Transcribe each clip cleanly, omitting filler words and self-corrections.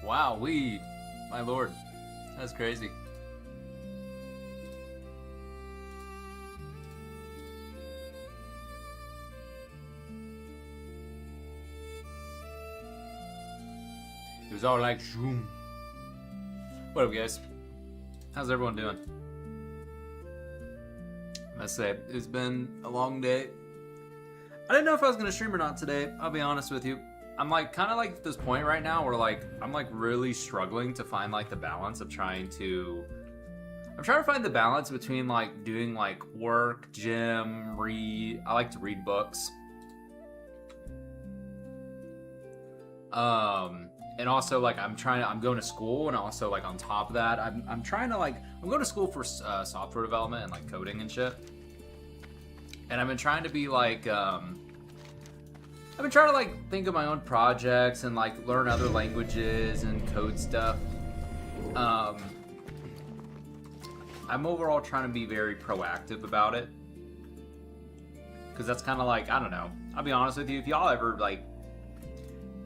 Wow, we, my lord, that's crazy. It was all like zoom. What up, guys? How's everyone doing? I must say, it's been a long day. I didn't know if I was gonna stream or not today. I'll be honest with you. I'm like kind of like at this point right now where like I'm like really struggling to find like the balance of trying to find the balance between like doing like work, gym, read. I like to read books. And also like I'm going to school, and also like on top of that I'm trying to like I'm going to school for software development and like coding and shit. And I've been trying to be like I've been trying to like think of my own projects and like learn other languages and code stuff. I'm overall trying to be very proactive about it, because that's kind of like, I don't know, I'll be honest with you, if y'all ever like,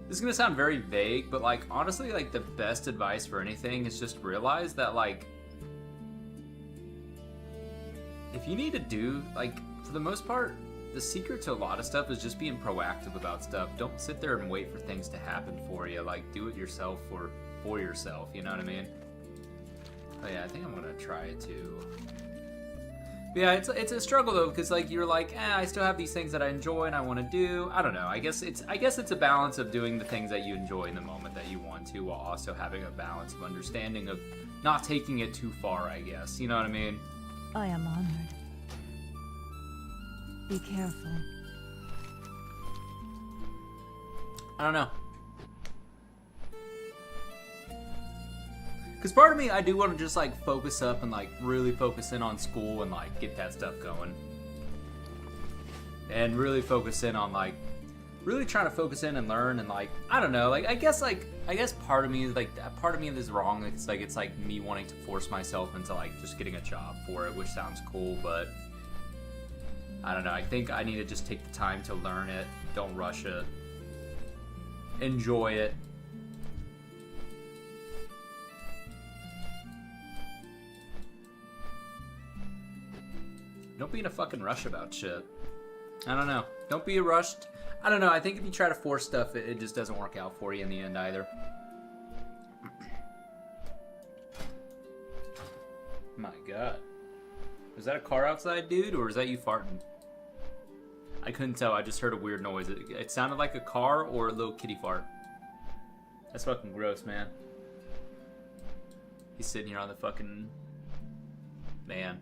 this is gonna sound very vague, but like honestly, like the best advice for anything is just realize that like if you need to do like, for the most part, the secret to a lot of stuff is just being proactive about stuff. Don't sit there and wait for things to happen for you. Like, do it yourself for yourself, you know what I mean? Oh yeah, I think I'm gonna try it too. But yeah, it's a struggle though, because like you're like, I still have these things that I enjoy and I want to do. I don't know. I guess it's a balance of doing the things that you enjoy in the moment that you want to, while also having a balance of understanding of not taking it too far, I guess. You know what I mean? I am honored. Be careful. I don't know. Because part of me, I do want to just like focus up and like really focus in on school and like get that stuff going. And really focus in on like, really trying to focus in and learn and like, I don't know, like I guess part of me is like, part of me is wrong. It's like me wanting to force myself into like just getting a job for it, which sounds cool, but I don't know. I think I need to just take the time to learn it. Don't rush it. Enjoy it. Don't be in a fucking rush about shit. I don't know. Don't be rushed. I don't know. I think if you try to force stuff, it just doesn't work out for you in the end either. My God. Was that a car outside, dude? Or is that you farting? I couldn't tell. I just heard a weird noise. It sounded like a car or a little kitty fart. That's fucking gross, man. He's sitting here on the fucking... Man.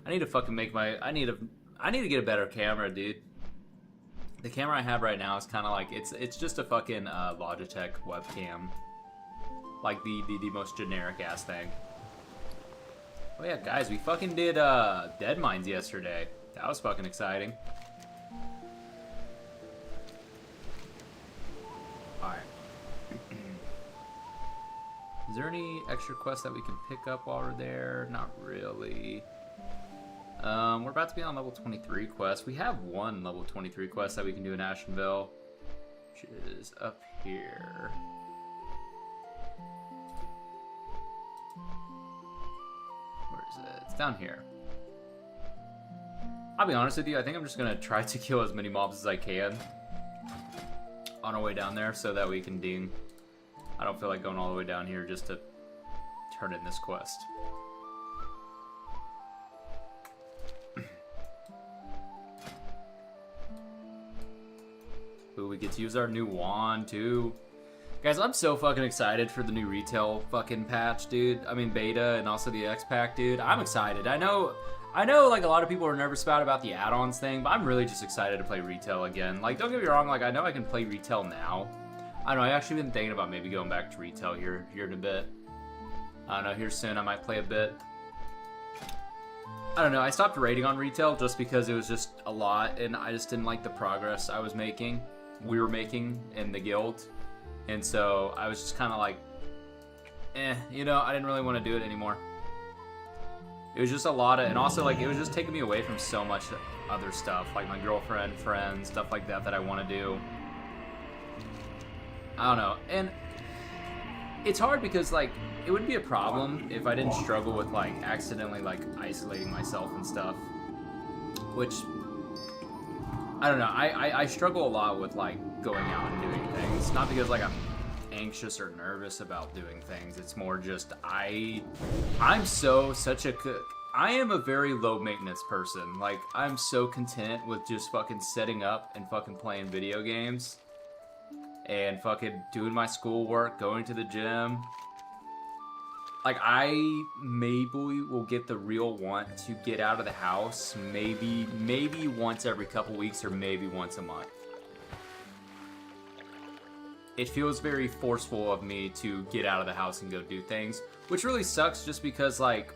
I need to fucking make my... I need to get a better camera, dude. The camera I have right now is kind of like... It's just a fucking Logitech webcam. Like the most generic ass thing. Oh yeah, guys, we fucking did Dead Mines yesterday. That was fucking exciting. Alright. Is there any extra quests that we can pick up while we're there? Not really. We're about to be on level 23 quest. We have one level 23 quest that we can do in Ashenville, which is up here. Where is it? It's down here. I'll be honest with you, I think I'm just gonna try to kill as many mobs as I can on our way down there so that we can ding. I don't feel like going all the way down here just to turn in this quest. Ooh, we get to use our new wand too. Guys, I'm so fucking excited for the new retail fucking patch, dude. I mean beta, and also the X pack, dude. I'm excited. I know like a lot of people are nervous about the add-ons thing, but I'm really just excited to play retail again. Like, don't get me wrong, like I know I can play retail now. I don't know, I actually been thinking about maybe going back to retail here in a bit. I don't know, here soon I might play a bit. I don't know, I stopped raiding on retail just because it was just a lot, and I just didn't like the progress we were making in the guild. And so I was just kind of like, you know, I didn't really want to do it anymore. It was just a lot of, and also like it was just taking me away from so much other stuff, like my girlfriend, friends, stuff like that I want to do. I don't know, and it's hard because like it wouldn't be a problem if I didn't struggle with like accidentally like isolating myself and stuff, which I don't know. I struggle a lot with like going out and doing things, not because like I'm anxious or nervous about doing things. It's more just I am a very low maintenance person. Like I'm so content with just fucking setting up and fucking playing video games and fucking doing my schoolwork, going to the gym. Like I maybe will get the real want to get out of the house maybe once every couple weeks or maybe once a month. It feels very forceful of me to get out of the house and go do things, which really sucks just because like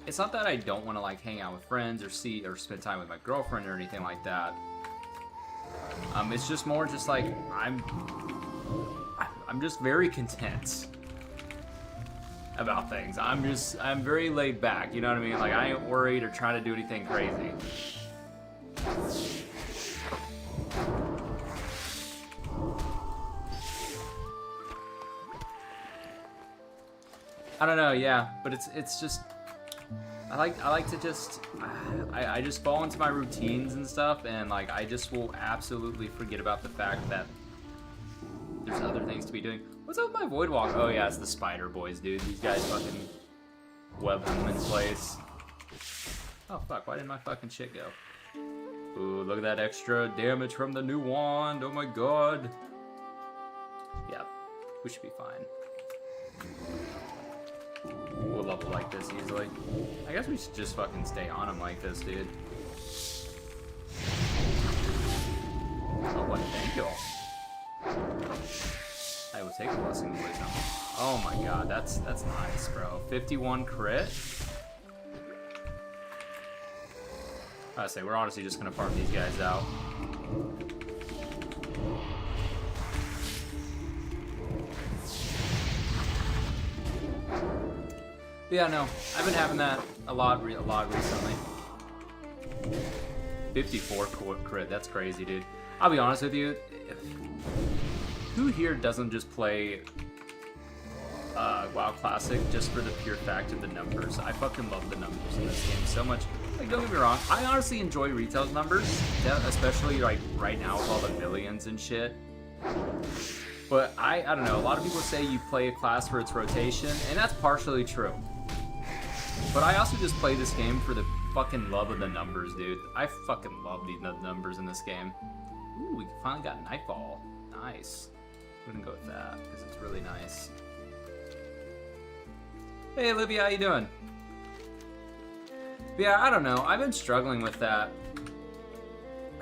it's not that I don't want to like hang out with friends or spend time with my girlfriend or anything like that. It's just more just like I'm just very content about things. I'm very laid back, you know what I mean? Like I ain't worried or trying to do anything crazy. I don't know, yeah, but it's just I like to just I just fall into my routines and stuff, and like I just will absolutely forget about the fact that there's other things to be doing. What's up with my void walk? Oh yeah, it's the spider boys, dude. These guys fucking web them in place. Oh fuck, why didn't my fucking shit go? Ooh, look at that extra damage from the new wand. Oh my god. Yeah, we should be fine. We'll level like this easily. I guess we should just fucking stay on him like this, dude. Oh, what? Thank you. I will take a blessing of wisdom. Oh my god, that's nice, bro. 51 crit. I say we're honestly just gonna farm these guys out. But yeah, no, I've been having that a lot recently. 54 crit, that's crazy, dude. I'll be honest with you, who here doesn't just play WoW Classic just for the pure fact of the numbers? I fucking love the numbers in this game so much. Like, don't get me wrong, I honestly enjoy retail's numbers, especially like right now with all the millions and shit. But I don't know, a lot of people say you play a class for its rotation, and that's partially true. But I also just play this game for the fucking love of the numbers, dude. I fucking love the numbers in this game. Ooh, we finally got Nightfall. Nice. I'm gonna go with that, because it's really nice. Hey, Olivia, how you doing? But yeah, I don't know. I've been struggling with that.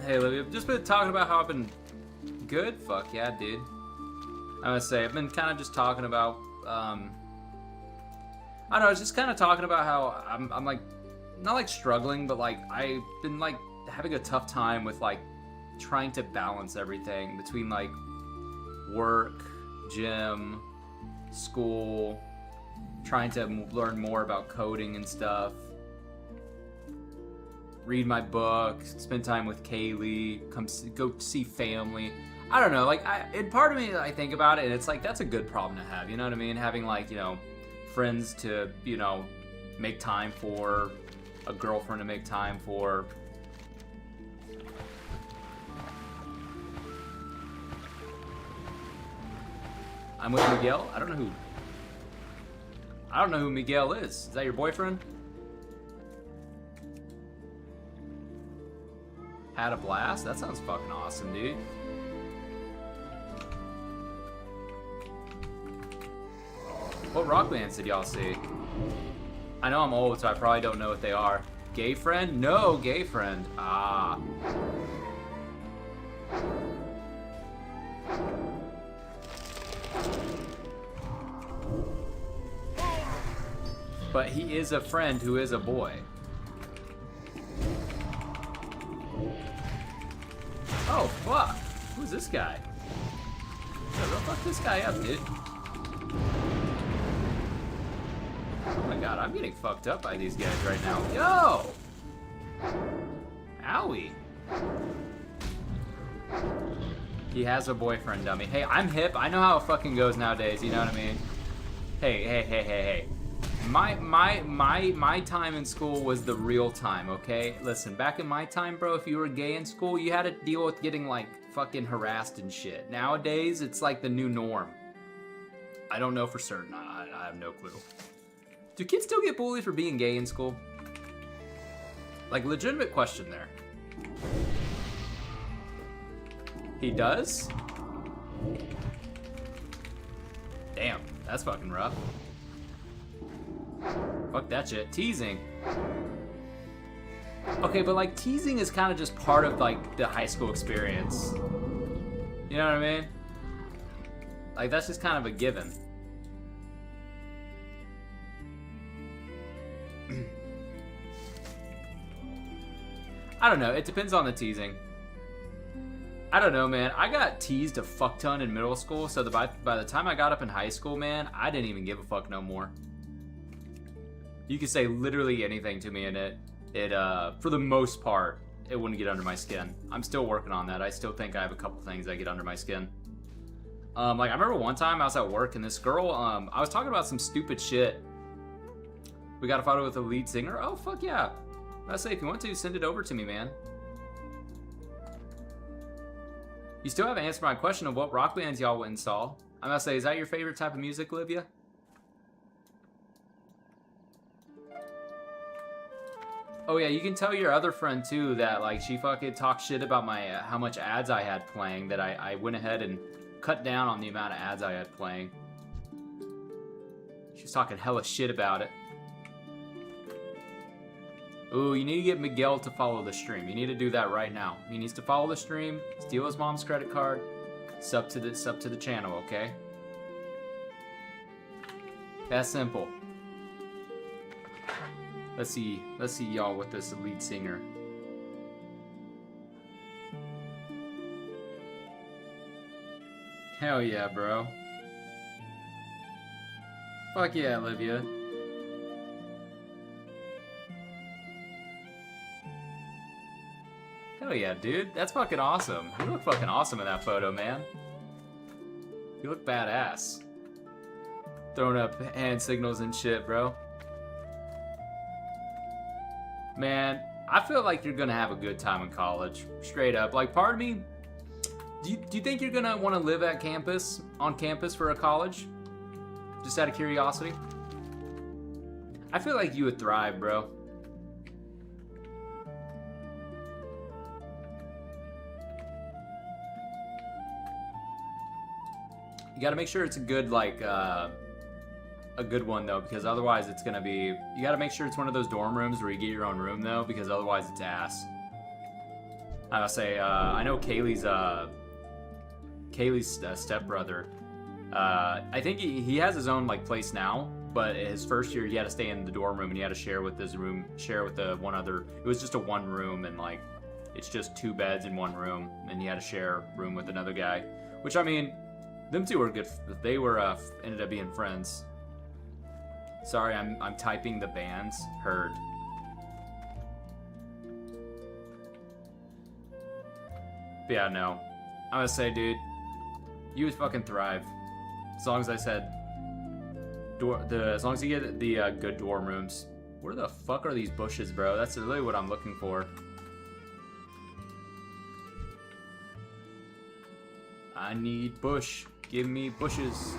Hey, Olivia, just been talking about how I've been good? Fuck yeah, dude. I must say, I've been kind of just talking about, I don't know, I was just kind of talking about how I'm like, not like struggling, but like, I've been like having a tough time with like trying to balance everything between like work, gym, school, trying to learn more about coding and stuff, read my book, spend time with Kaylee, go see family. I don't know, like, and part of me, I think about it, and it's like, that's a good problem to have, you know what I mean? Having, like, you know, friends to, you know, make time for, a girlfriend to make time for. I'm with Miguel? I don't know who Miguel is. Is that your boyfriend? Had a blast? That sounds fucking awesome, dude. What rock bands did y'all see? I know I'm old, so I probably don't know what they are. Gay friend? No, gay friend. Ah. But he is a friend who is a boy. Oh, fuck. Who's this guy? Yo, go fuck this guy up, dude. Oh my god, I'm getting fucked up by these guys right now. Yo! Owie. He has a boyfriend, dummy. Hey, I'm hip. I know how it fucking goes nowadays, you know what I mean? Hey. My time in school was the real time, okay? Listen, back in my time, bro, if you were gay in school, you had to deal with getting, like, fucking harassed and shit. Nowadays, it's like the new norm. I don't know for certain. I have no clue. Do kids still get bullied for being gay in school? Like, legitimate question there. He does? Damn, that's fucking rough. Fuck that shit. Teasing. Okay, but like teasing is kind of just part of like the high school experience. You know what I mean? Like that's just kind of a given. I don't know. It depends on the teasing. I don't know, man. I got teased a fuck ton in middle school, so by the time I got up in high school, man, I didn't even give a fuck no more. You could say literally anything to me, and it for the most part, it wouldn't get under my skin. I'm still working on that. I still think I have a couple things that get under my skin. Like I remember one time I was at work, and this girl, I was talking about some stupid shit. We got a photo with the lead singer. Oh fuck yeah! I say if you want to, send it over to me, man. You still haven't answered my question of what rock bands y'all would install. I'm gonna say, is that your favorite type of music, Livia? Oh yeah, you can tell your other friend too that like she fucking talked shit about my how much ads I had playing, that I went ahead and cut down on the amount of ads I had playing. She was talking hella shit about it. Ooh, you need to get Miguel to follow the stream. You need to do that right now. He needs to follow the stream, steal his mom's credit card, sub to the channel, okay? That's simple. Let's see y'all with this lead singer. Hell yeah, bro. Fuck yeah, Olivia. Hell yeah, dude. That's fucking awesome. You look fucking awesome in that photo, man. You look badass. Throwing up hand signals and shit, bro. Man, I feel like you're gonna have a good time in college. Straight up. Like, part of me, do you think you're gonna want to live at campus, on campus for a college? Just out of curiosity? I feel like you would thrive, bro. You gotta make sure it's a good, like, a good one, though, because otherwise it's gonna be... You gotta make sure it's one of those dorm rooms where you get your own room, though, because otherwise it's ass. I must say, I know Kaylee's stepbrother. I think he has his own, like, place now, but his first year he had to stay in the dorm room, and he had to share with the one other... It was just a one room, and, like, it's just 2 beds in one room, and he had to share a room with another guy. Which, I mean... Them two were good. They were ended up being friends. Sorry, I'm typing the bands. Heard. But yeah, no. I'm gonna say, dude, you would fucking thrive. As long as I said, as long as you get the good dorm rooms. Where the fuck are these bushes, bro? That's really what I'm looking for. I need bush. Give me bushes.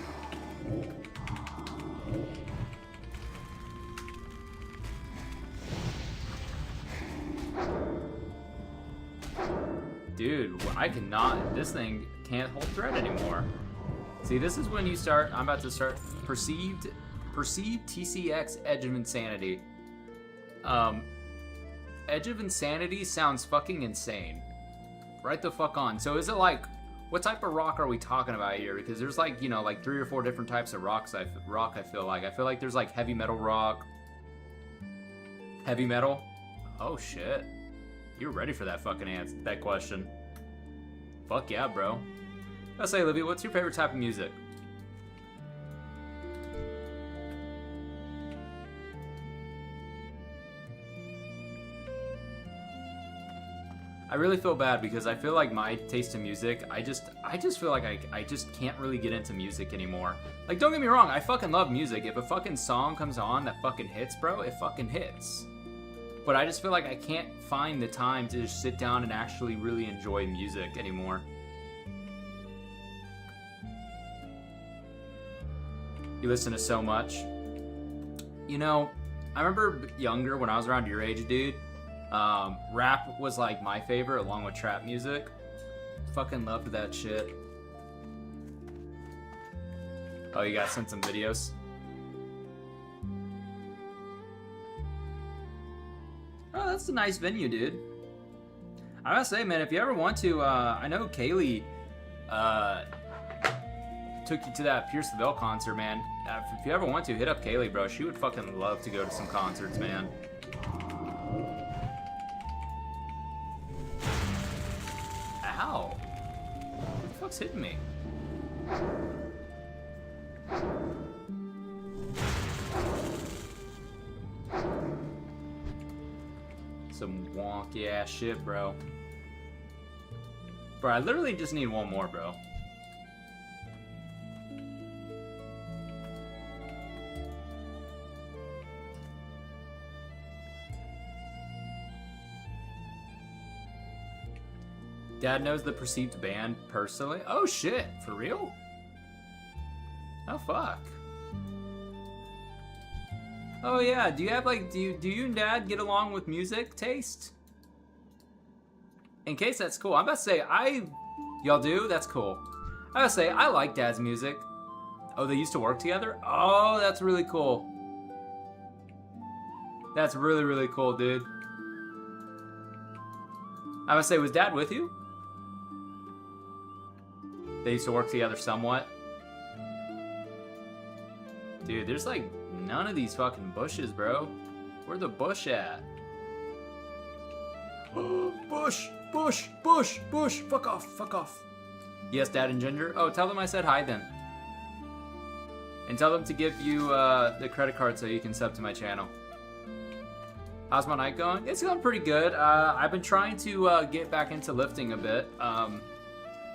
Dude, I cannot. This thing can't hold thread anymore. See, this is when you start. I'm about to start perceived TCX Edge of Insanity. Edge of Insanity sounds fucking insane. Right the fuck on. So is it like? What type of rock are we talking about here? Because there's like, you know, like 3 or 4 different types of rock, I feel like. I feel like there's like heavy metal rock. Heavy metal? Oh shit. You're ready for that fucking answer, that question. Fuck yeah, bro. I'll say, Olivia, what's your favorite type of music? I really feel bad because I feel like my taste in music, I just feel like I just can't really get into music anymore. Like, don't get me wrong, I fucking love music. If a fucking song comes on that fucking hits, bro, it fucking hits. But I just feel like I can't find the time to just sit down and actually really enjoy music anymore. You listen to so much. You know, I remember younger when I was around your age, dude. Rap was like my favorite along with trap music. Fucking loved that shit. Oh, you guys sent some videos? Oh, that's a nice venue, dude. I gotta say, man, if you ever want to, I know Kaylee took you to that Pierce the Veil concert, man. If you ever want to, hit up Kaylee, bro. She would fucking love to go to some concerts, man. Ow. What the fuck's hitting me? Some wonky ass shit, bro. Bro, I literally just need one more, bro. Dad knows the perceived band personally. Oh shit, for real? Oh fuck. Oh yeah, do you have like, do you and Dad get along with music taste? In case that's cool, I'm about to say, y'all do? That's cool. I gotta say, I like Dad's music. Oh, they used to work together? Oh, that's really cool. That's really, really cool, dude. I would say, was Dad with you? They used to work together somewhat. Dude, there's like none of these fucking bushes, bro. Where the bush at? Bush, bush, bush, bush. Fuck off, fuck off. Yes, Dad and Ginger. Oh, tell them I said hi then. And tell them to give you the credit card so you can sub to my channel. How's my night going? It's going pretty good. I've been trying to get back into lifting a bit.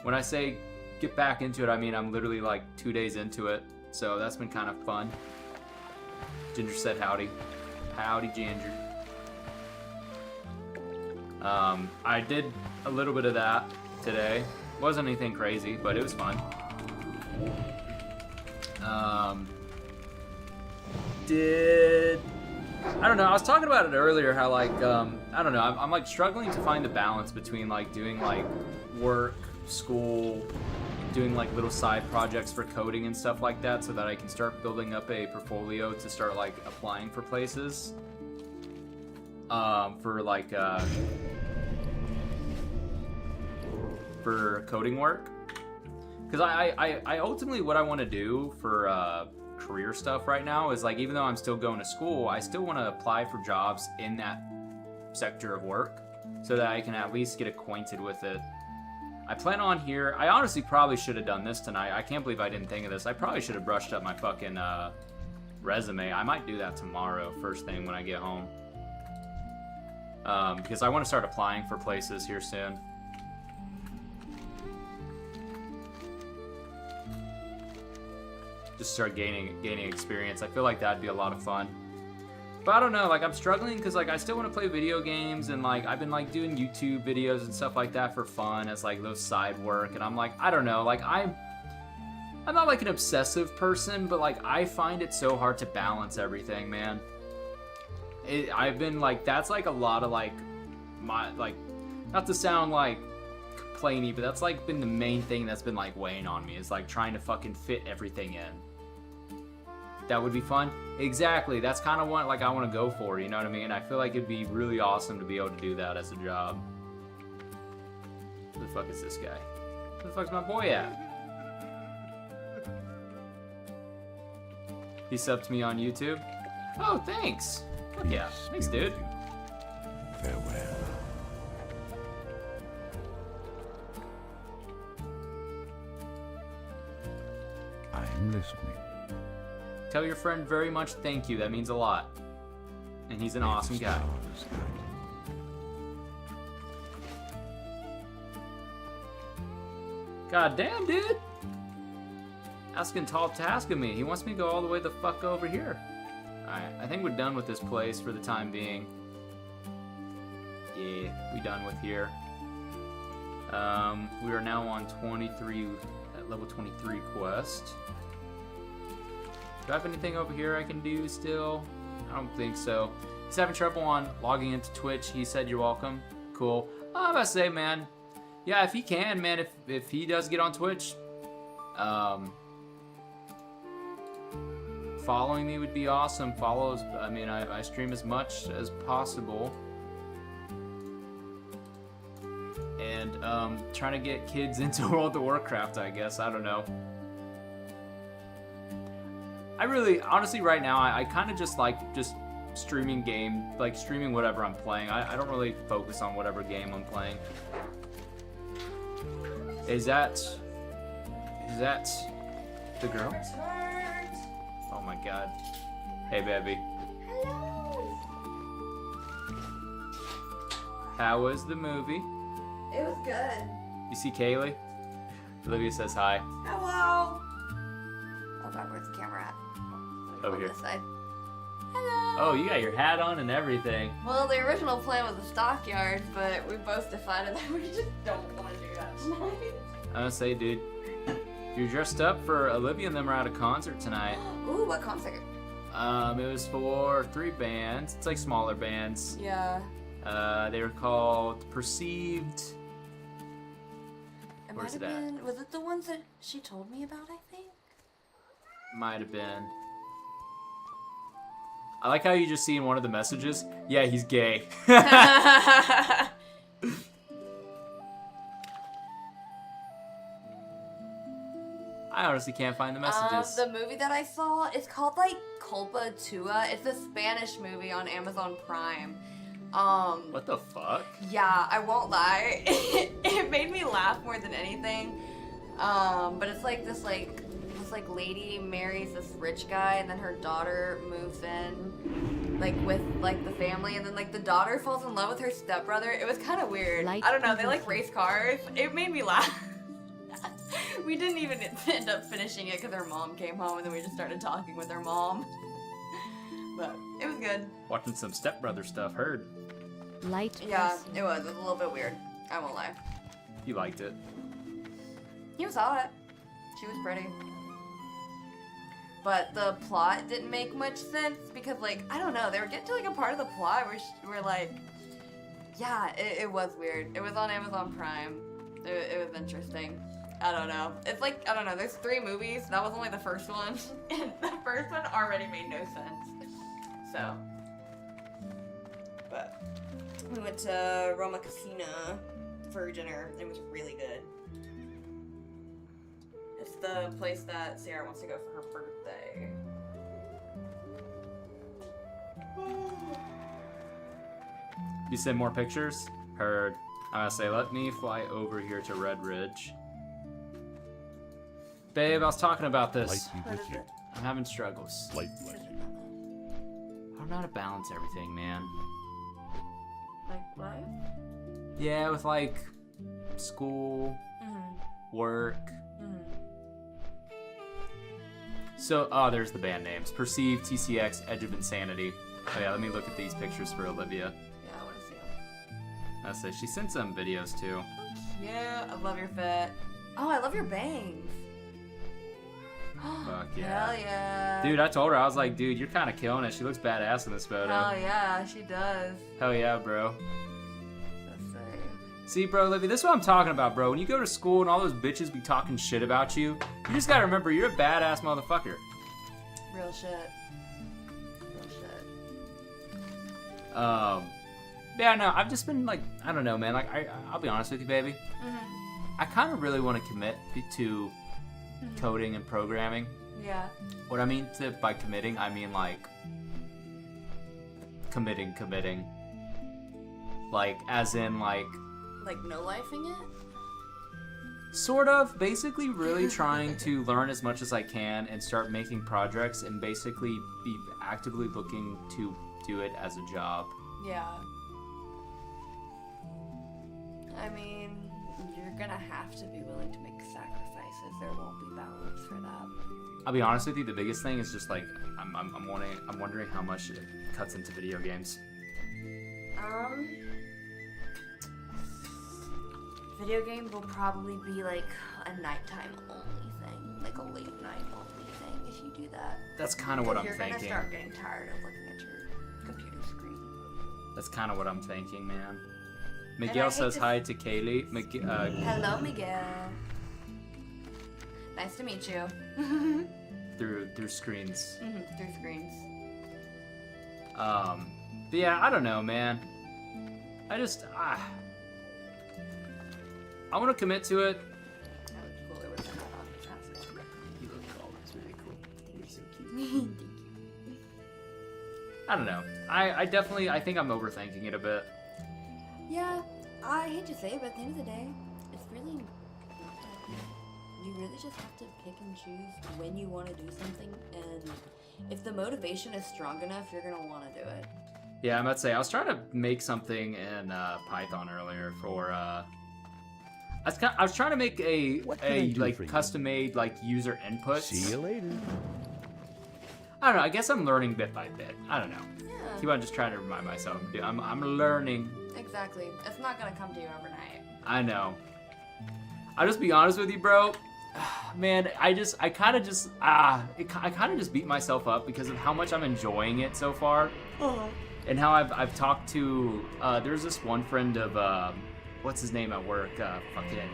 When I say get back into it, I mean I'm literally like 2 days into it. So that's been kind of fun. Ginger said howdy. Howdy, Ginger. I did a little bit of that today. Wasn't anything crazy, but it was fun. I don't know, I was talking about it earlier, how like, I don't know, I'm like struggling to find the balance between like doing like work, school, doing like little side projects for coding and stuff like that so that I can start building up a portfolio to start like applying for places. For like, for coding work. Because I ultimately, what I want to do for career stuff right now is like, even though I'm still going to school, I still want to apply for jobs in that sector of work so that I can at least get acquainted with it. I plan on here, I honestly probably should have done this tonight. I can't believe I didn't think of this. I probably should have brushed up my fucking resume. I might do that tomorrow, first thing when I get home. Because I want to start applying for places here soon. Just start gaining experience. I feel like that'd be a lot of fun. But I don't know, like I'm struggling because like I still want to play video games and like I've been like doing YouTube videos and stuff like that for fun as like those side work, and I'm like, I don't know, like I'm not like an obsessive person, but like I find it so hard to balance everything, man. I've been like, that's like a lot of like my, like, not to sound like complainy, but that's like been the main thing that's been like weighing on me, is like trying to fucking fit everything in. That would be fun. Exactly. That's kind of what like I want to go for, you know what I mean? I feel like it'd be really awesome to be able to do that as a job. Who the fuck is this guy? Where the fuck's my boy at? He subbed to me on YouTube. Oh, thanks. Fuck yeah. Thanks, dude. Farewell. I'm listening. Tell your friend very much thank you. That means a lot. And he's an awesome guy. God damn, dude. Asking tall task of me. He wants me to go all the way the fuck over here. Alright, I think we're done with this place for the time being. Yeah, we done with here. We are now on 23, at level 23 quest. Do I have anything over here I can do still? I don't think so. He's having trouble on logging into Twitch. He said you're welcome. Cool. I'm about to say, man. Yeah, if he can, man, if he does get on Twitch, following me would be awesome. Follows, I mean, I stream as much as possible. And trying to get kids into World of Warcraft, I guess. I don't know. I really, honestly, right now, I kind of just like streaming streaming whatever I'm playing. I don't really focus on whatever game I'm playing. Is that the girl? Oh my god. Hey, baby. Hello. How was the movie? It was good. You see Kaylee? Olivia says hi. Hello. Oh god, where's the camera at? Over here. This side. Hello. Oh, you got your hat on and everything. Well, the original plan was the stockyards, but we both decided that we just don't want to do that tonight. I was gonna say, dude, you're dressed up for Olivia and them are at a concert tonight. Ooh, what concert? It was for 3 bands. It's like smaller bands. Yeah. They were called Perceived. It Where's might it have at? been. Was it the ones that she told me about? I think. Might have been. I like how you just see in one of the messages. Yeah, he's gay. I honestly can't find the messages. The movie that I saw, it's called like Culpa Tua. It's a Spanish movie on Amazon Prime. What the fuck? Yeah, I won't lie. It made me laugh more than anything. But it's like this lady marries this rich guy, and then her daughter moves in, like with like the family, and then like the daughter falls in love with her stepbrother. It was kind of weird. I don't know. They like race cars. It made me laugh. We didn't even end up finishing it because her mom came home, and then we just started talking with her mom. But it was good. Watching some stepbrother stuff. Heard. Light. Yeah, it was. It was a little bit weird. I won't lie. You liked it. He was hot. She was pretty. But the plot didn't make much sense because, like, I don't know, they were getting to, like, a part of the plot where we're like, yeah, it was weird. It was on Amazon Prime. It was interesting. I don't know. It's like, I don't know, there's 3 movies. That was only the first one. And the first one already made no sense. So. But we went to Roma Casina for dinner. It was really good. It's the place that Sarah wants to go for her birthday. You send more pictures? Heard. I'm gonna say, let me fly over here to Red Ridge. Babe, I was talking about this. Light be with you. I'm having struggles. Light bless you. I don't know how to balance everything, man. Like what? Yeah, with like school, work. So, oh, there's the band names. Perceived, TCX, Edge of Insanity. Oh yeah, let me look at these pictures for Olivia. Yeah, I want to see them. I say she sent some videos too. Yeah, I love your fit. Oh, I love your bangs. Fuck yeah. Hell yeah. Dude, I told her, I was like, dude, you're kind of killing it. She looks badass in this photo. Hell yeah, she does. Hell yeah, bro. Let's see. See, bro, Olivia, this is what I'm talking about, bro. When you go to school and all those bitches be talking shit about you, you just gotta remember you're a badass motherfucker. Real shit. Real shit. Yeah, no, I've just been like, I don't know, man. Like, I'll be honest with you, baby. I kind of really want to commit to coding and programming. Yeah. What I mean by committing, I mean like committing. Like, as in like Like no lifing it? sort of, basically really trying to learn as much as I can and start making projects and basically be actively looking to do it as a job. Yeah. I mean, you're gonna have to be willing to make sacrifices. There won't be balance for that. I'll be honest with you. The biggest thing is just like I'm wondering how much it cuts into video games. Video game will probably be like a nighttime only thing, like a late night only thing. If you do that, That's kind of what I'm you're thinking. gonna start getting tired of looking at your computer screen. That's kind of what I'm thinking, man. I Miguel hate says to- hi to Kaylee. Hello, Miguel. Nice to meet you. Through screens. Through screens. But yeah, I don't know, man. I want to commit to it. That looked cooler with that on. That's good. You look tall. It's really cool. You're so cute. Thank you. I don't know. I think I'm overthinking it a bit. Yeah, I hate to say it, but at the end of the day, it's really, you really just have to pick and choose when you want to do something, and if the motivation is strong enough, you're gonna want to do it. Yeah, I'm about to say I was trying to make something in Python earlier for. I was trying to make What can I do like for you? custom-made like user inputs. See you later. I don't know. I guess I'm learning bit by bit. I don't know. Yeah, Keep on just trying to remind myself. Dude, I'm learning. exactly. It's not gonna come to you overnight. I know. I'll just be honest with you, bro. Man, I kind of just beat myself up because of how much I'm enjoying it so far, and how I've talked to. There's this one friend of what's his name at work? Fucking.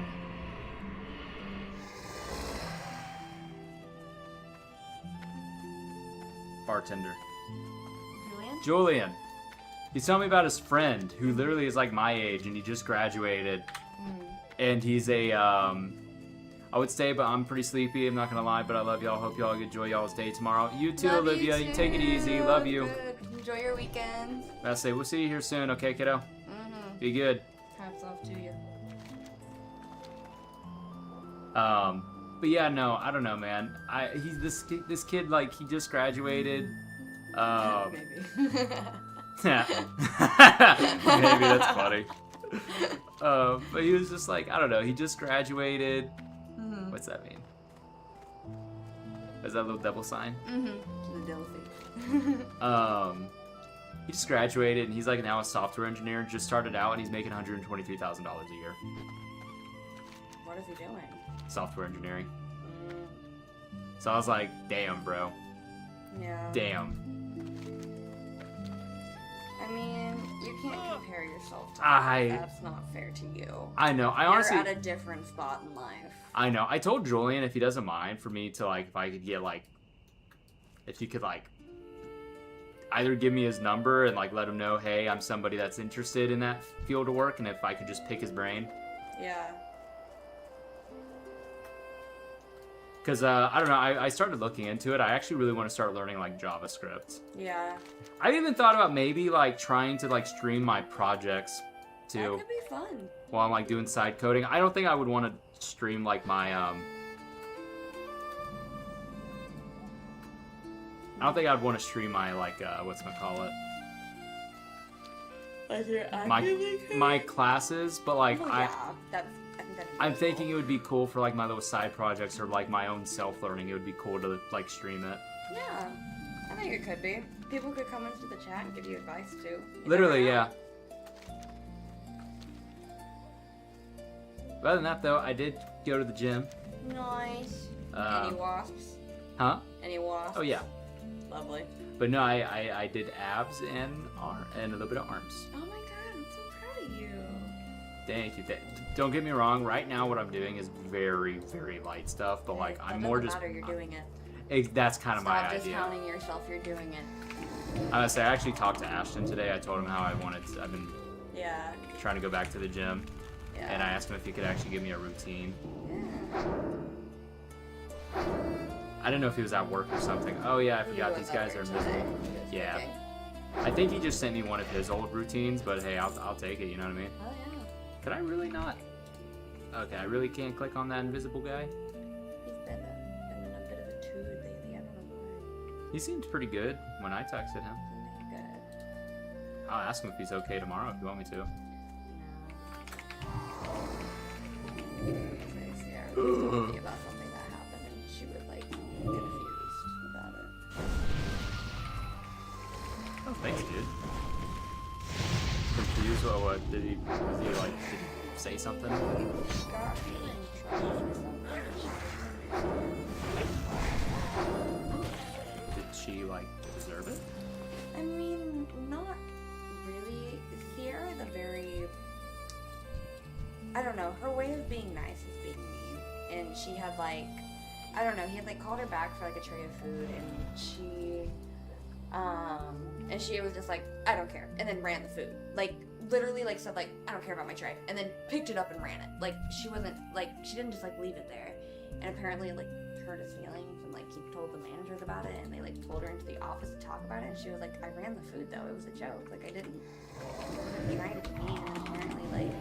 Bartender. Julian. He's telling me about his friend who literally is like my age and he just graduated. And he's a, I would stay, but I'm pretty sleepy. I'm not gonna lie, but I love y'all. Hope y'all enjoy y'all's day tomorrow. You too, Love Olivia. You take it easy. too. Love you. Good. Enjoy your weekend. I say we'll see you here soon, okay, kiddo? Be good. Hats off to you. But yeah, no, I don't know, man. He's this kid like he just graduated. Maybe. Maybe that's funny. But he was just like, I don't know, he just graduated. What's that mean? Is that a little devil sign? The devil face. He just graduated and he's like now a software engineer. Just started out and he's making $123,000 a year. What is he doing? Software engineering. So I was like, damn, bro. Yeah. Damn. I mean, you can't compare yourself to I- him. That's not fair to you. I know. I honestly. You're at a different spot in life. I know. I told Julian if he doesn't mind for me to like, if I could get like, if you could like, either give me his number and like let him know, hey, I'm somebody that's interested in that field of work, and if I could just pick his brain. Yeah. Because I don't know. I started looking into it. I actually really want to start learning like JavaScript. Yeah. I even thought about maybe like trying to like stream my projects too That could be fun. while I'm like doing side coding. I don't think I would want to stream like my I don't think I'd want to stream my like what's gonna call it my classes, but like Oh, I yeah. I think that'd be I'm really thinking cool. it would be cool for like my little side projects or like my own self learning. It would be cool to like stream it. Yeah. I think it could be. People could come into the chat and give you advice too. You Literally, never yeah. know. Other than that, though, I did go to the gym. Nice. Um, Any wasps? Huh? Any wasps? Oh yeah. Lovely. But no, I did abs and a little bit of arms. Oh my god, I'm so proud of you. Thank you. Don't get me wrong. Right now, what I'm doing is very, very light stuff. But like, That I'm doesn't more just. matter, you're doing it. That's kind of my Stop idea. discounting yourself, you're doing it. I was say I actually talked to Ashton today. I told him how I've been Yeah. trying to go back to the gym, Yeah. and I asked him if he could actually give me a routine. I didn't know if he was at work or something. Oh yeah, I forgot these guys are miserable. Yeah. I think he just sent me one of his old routines, but hey, I'll take it. You know what I mean? Oh yeah. Could I really not? Okay, I really can't click on that invisible guy. He's been in a bit of a tood lately. I don't know why. He seemed pretty good when I texted him. Isn't he good? I'll ask him if he's okay tomorrow if you want me to. No. talk me about something that happened, and she would like get confused about it. Oh, thanks, dude. Confused? What did he? Was he like? Did he say something? Got me in trouble for something. Did she like deserve it? I mean, not really. Sierra's a very, I don't know, her way of being nice is being mean. And she had like, I don't know, he had like called her back for like a tray of food, and she was just like, I don't care, and then ran the food. Like, literally like said like, I don't care about my tray, and then picked it up and ran it. Like, she wasn't, like, she didn't just like leave it there. And apparently it like hurt his feelings, and like he told the managers about it, and they like pulled her into the office to talk about it, and she was like, I ran the food though, it was a joke, like I wasn't trying to be mean. And apparently like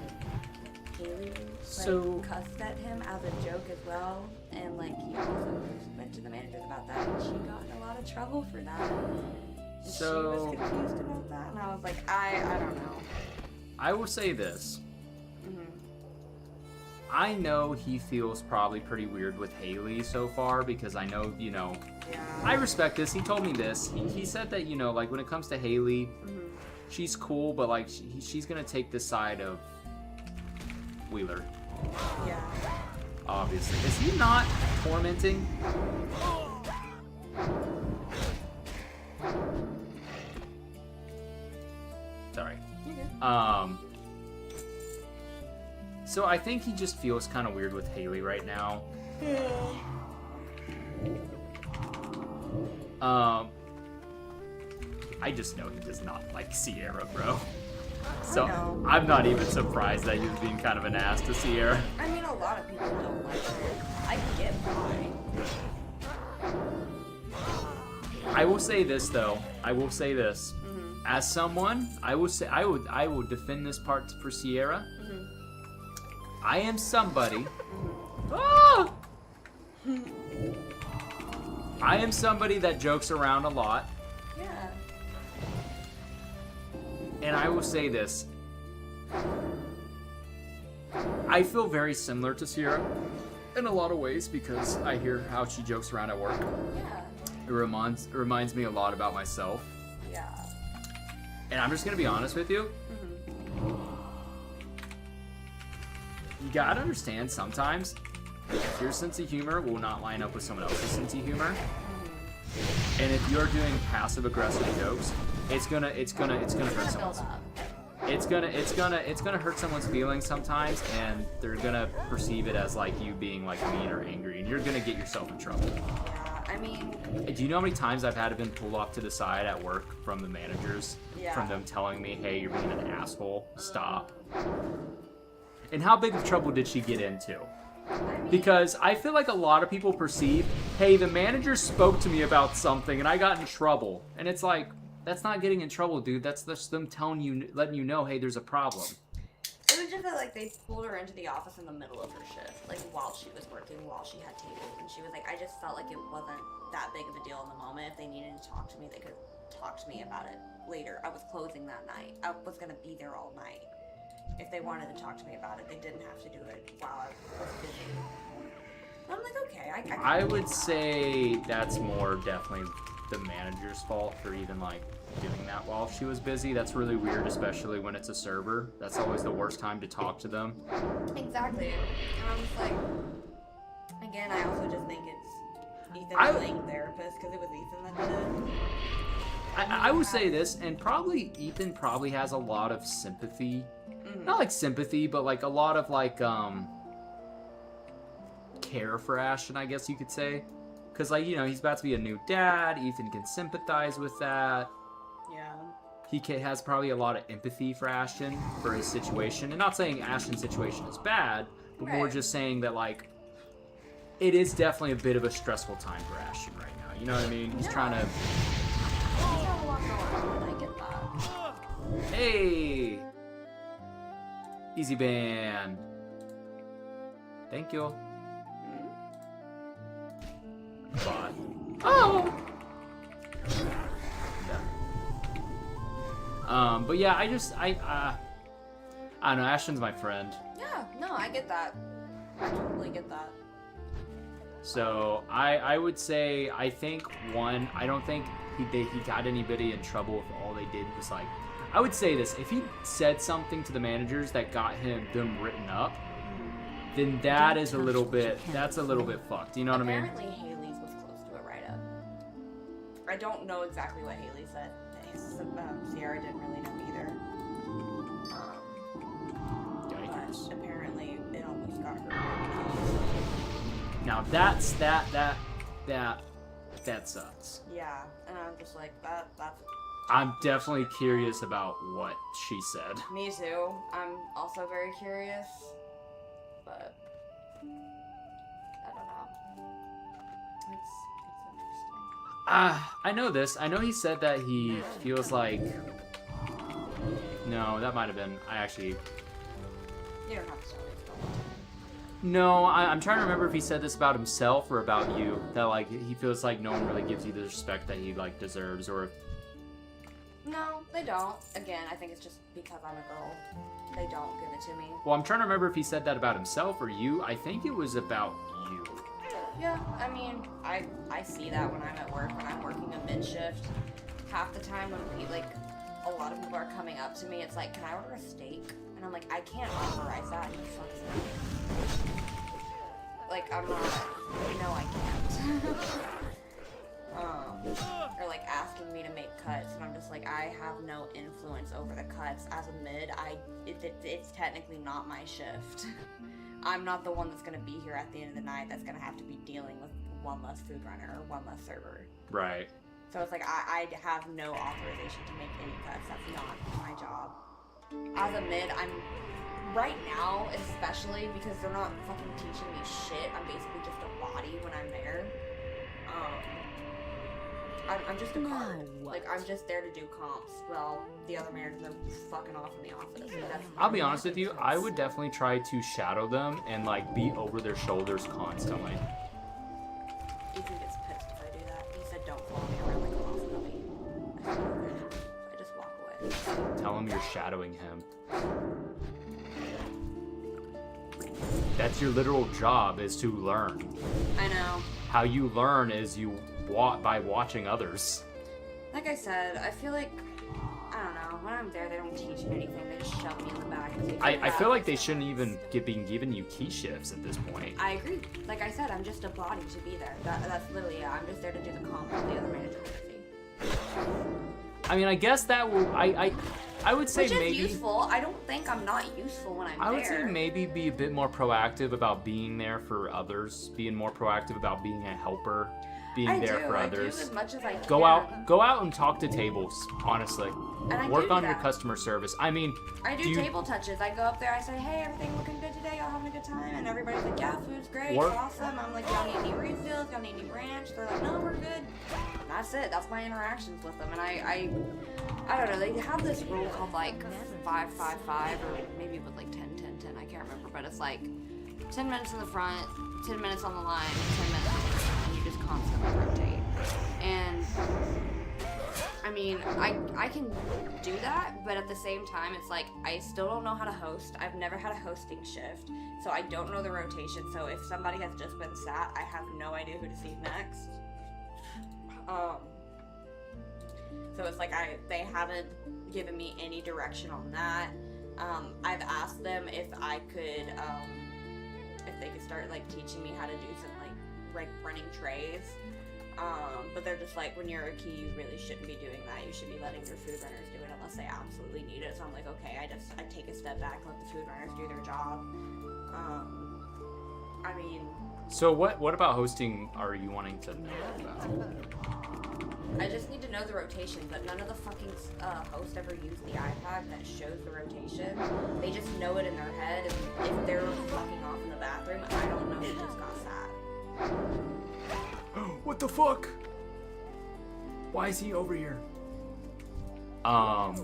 Haley like cussed at him as a joke as well, and like he also went to the managers about that, and she got in a lot of trouble for that. And she was confused about that, and I was like, I don't know. I will say this. Mm-hmm. I know he feels probably pretty weird with Haley so far, because I know, you know, Yeah. I respect this. He told me this. He said that, you know, like when it comes to Haley, she's cool, but like she's gonna take the side of Wheeler. Yeah. Obviously. Is he not tormenting? Sorry. You're good. So I think he just feels kind of weird with Haley right now. I just know he does not like Sierra, bro. So know. I'm not even surprised that he was being kind of an ass to Sierra. I mean, a lot of people don't like her. I get why. I will say this though. I will say this. As someone, I will say I will defend this part for Sierra. I am somebody. Ah! I am somebody that jokes around a lot. Yeah. And I will say this. I feel very similar to Sierra in a lot of ways, because I hear how she jokes around at work. Yeah. It reminds me a lot about myself. Yeah. And I'm just going to be honest with you. You gotta understand sometimes if your sense of humor will not line up with someone else's sense of humor, and if you're doing passive aggressive jokes, it's gonna hurt someone's. It's gonna hurt someone's feelings sometimes, and they're gonna perceive it as like you being like mean or angry, and you're gonna get yourself in trouble. Yeah. I mean. Do you know how many times I've had to been pulled off to the side at work from the managers, from them telling me, "Hey, you're being an asshole. Stop." And how big of trouble did she get into? Because I feel like a lot of people perceive, hey, the manager spoke to me about something and I got in trouble. And it's like, that's not getting in trouble, dude. That's just them letting you know, hey, there's a problem. It was just that, like, they pulled her into the office in the middle of her shift, like, while she was working, while she had tables. And she was like, I just felt like it wasn't that big of a deal in the moment. If they needed to talk to me, they could talk to me about it later. I was closing that night. I was going to be there all night. If they wanted to talk to me about it, they didn't have to do it while I was busy. And I'm like, okay, I would say that's more definitely the manager's fault for even like doing that while she was busy. That's really weird, especially when it's a server. That's always the worst time to talk to them. Exactly. And I'm just like, again, I also just think it's Ethan playing therapist, because it was Ethan that did it. I would say this, and probably Ethan probably has a lot of sympathy. Not like sympathy, but like a lot of like care for Ashton, I guess you could say. Because like, you know, he's about to be a new dad. Ethan can sympathize with that. Yeah. He has probably a lot of empathy for Ashton, for his situation. And not saying Ashton's situation is bad, but more just saying that like it is definitely a bit of a stressful time for Ashton right now. You know what I mean? He's trying to... He's got a lot going on, I get that. Hey! Easy band. Thank you. Bye. Oh! But yeah, I don't know, Ashton's my friend. Yeah, no, I get that. I totally get that. So I would say, I think one, I don't think he got anybody in trouble if all they did was like, I would say this, if he said something to the managers that got them written up, then that is a little bit, that's a little bit fucked. You know what I mean? Apparently Haley's was close to a write-up. I don't know exactly what Haley said. Sierra didn't really know either. Yikers. But apparently it almost got her. Now that sucks. Yeah, and I'm just like, that's... I'm definitely curious about what she said. Me too. I'm also very curious, but I don't know. It's interesting. I know this. I know he said that he feels like... No, that might have been... You don't have to tell me. No, I'm trying to remember if he said this about himself or about you. That, like, he feels like no one really gives you the respect that he, like, deserves, or if... No, they don't. Again, I think it's just because I'm a girl. They don't give it to me. Well, I'm trying to remember if he said that about himself or you. I think it was about you. Yeah, I mean, I see that when I'm at work, when I'm working a mid-shift. Half the time when a lot of people are coming up to me, it's like, can I order a steak? And I'm like, I can't authorize that, you fucking... Like, I'm not... No, I can't. Or like asking me to make cuts, and I'm just like, I have no influence over the cuts. As a mid, it's technically not my shift. I'm not the one that's gonna be here at the end of the night that's gonna have to be dealing with one less food runner or one less server. Right. So it's like, I have no authorization to make any cuts. That's not my job. As a mid, I'm, right now, especially, because they're not fucking teaching me shit, I'm basically just a body when I'm there. I'm just a card. Like, I'm just there to do comps while the other managers are fucking off in the office. I'll be honest with you, I would definitely try to shadow them and, like, be over their shoulders constantly. Ethan gets pissed if I do that. He said, don't follow me around like a boss puppy. I said, okay. So I just walk away. Tell him you're shadowing him. That's your literal job, is to learn. I know. How you learn is by watching others. Like I said, I feel like, I don't know, when I'm there, they don't teach me anything. They just shove me in the back. And say, I feel like they shouldn't even be giving you key shifts at this point. I agree. Like I said, I'm just a body to be there. That's literally it. I'm just there to do the comp while the other manager will see. I mean, I guess that will... I would say Which is maybe... useful. I don't think I'm not useful when I'm there. I would say maybe be a bit more proactive about being there for others. Being more proactive about being a helper. Being there for others. I do as much as I can. Go out and talk to tables, honestly. And I Work do on your that. customer service. I mean... I do table touches. I go up there, I say, hey, everything looking good today? Y'all having a good time? And everybody's like, yeah, food's great, it's awesome. I'm like, y'all need any refills? Y'all need any ranch? They're like, no, we're good. And that's it. That's my interactions with them. And I don't know, they have this rule called like 5-5-5, or maybe it was like 10-10-10, I can't remember, but it's like 10 minutes in the front, 10 minutes on the line, 10 minutes on the front, and you just constantly rotate. And I mean, I can do that, but at the same time, it's like, I still don't know how to host. I've never had a hosting shift, so I don't know the rotation. So if somebody has just been sat, I have no idea who to see next. So it's like, they haven't given me any direction on that. I've asked them if I could, if they could start like teaching me how to do some like running trays. But they're just like, when you're a key, you really shouldn't be doing that. You should be letting your food runners do it unless they absolutely need it. So I'm like, okay, I take a step back, let the food runners do their job. I mean... So what about hosting are you wanting to know about? I just need to know the rotation, but none of the fucking hosts ever use the iPad that shows the rotation. They just know it in their head, and if they're fucking off in the bathroom, I don't know who just got sat. What the fuck? Why is he over here? And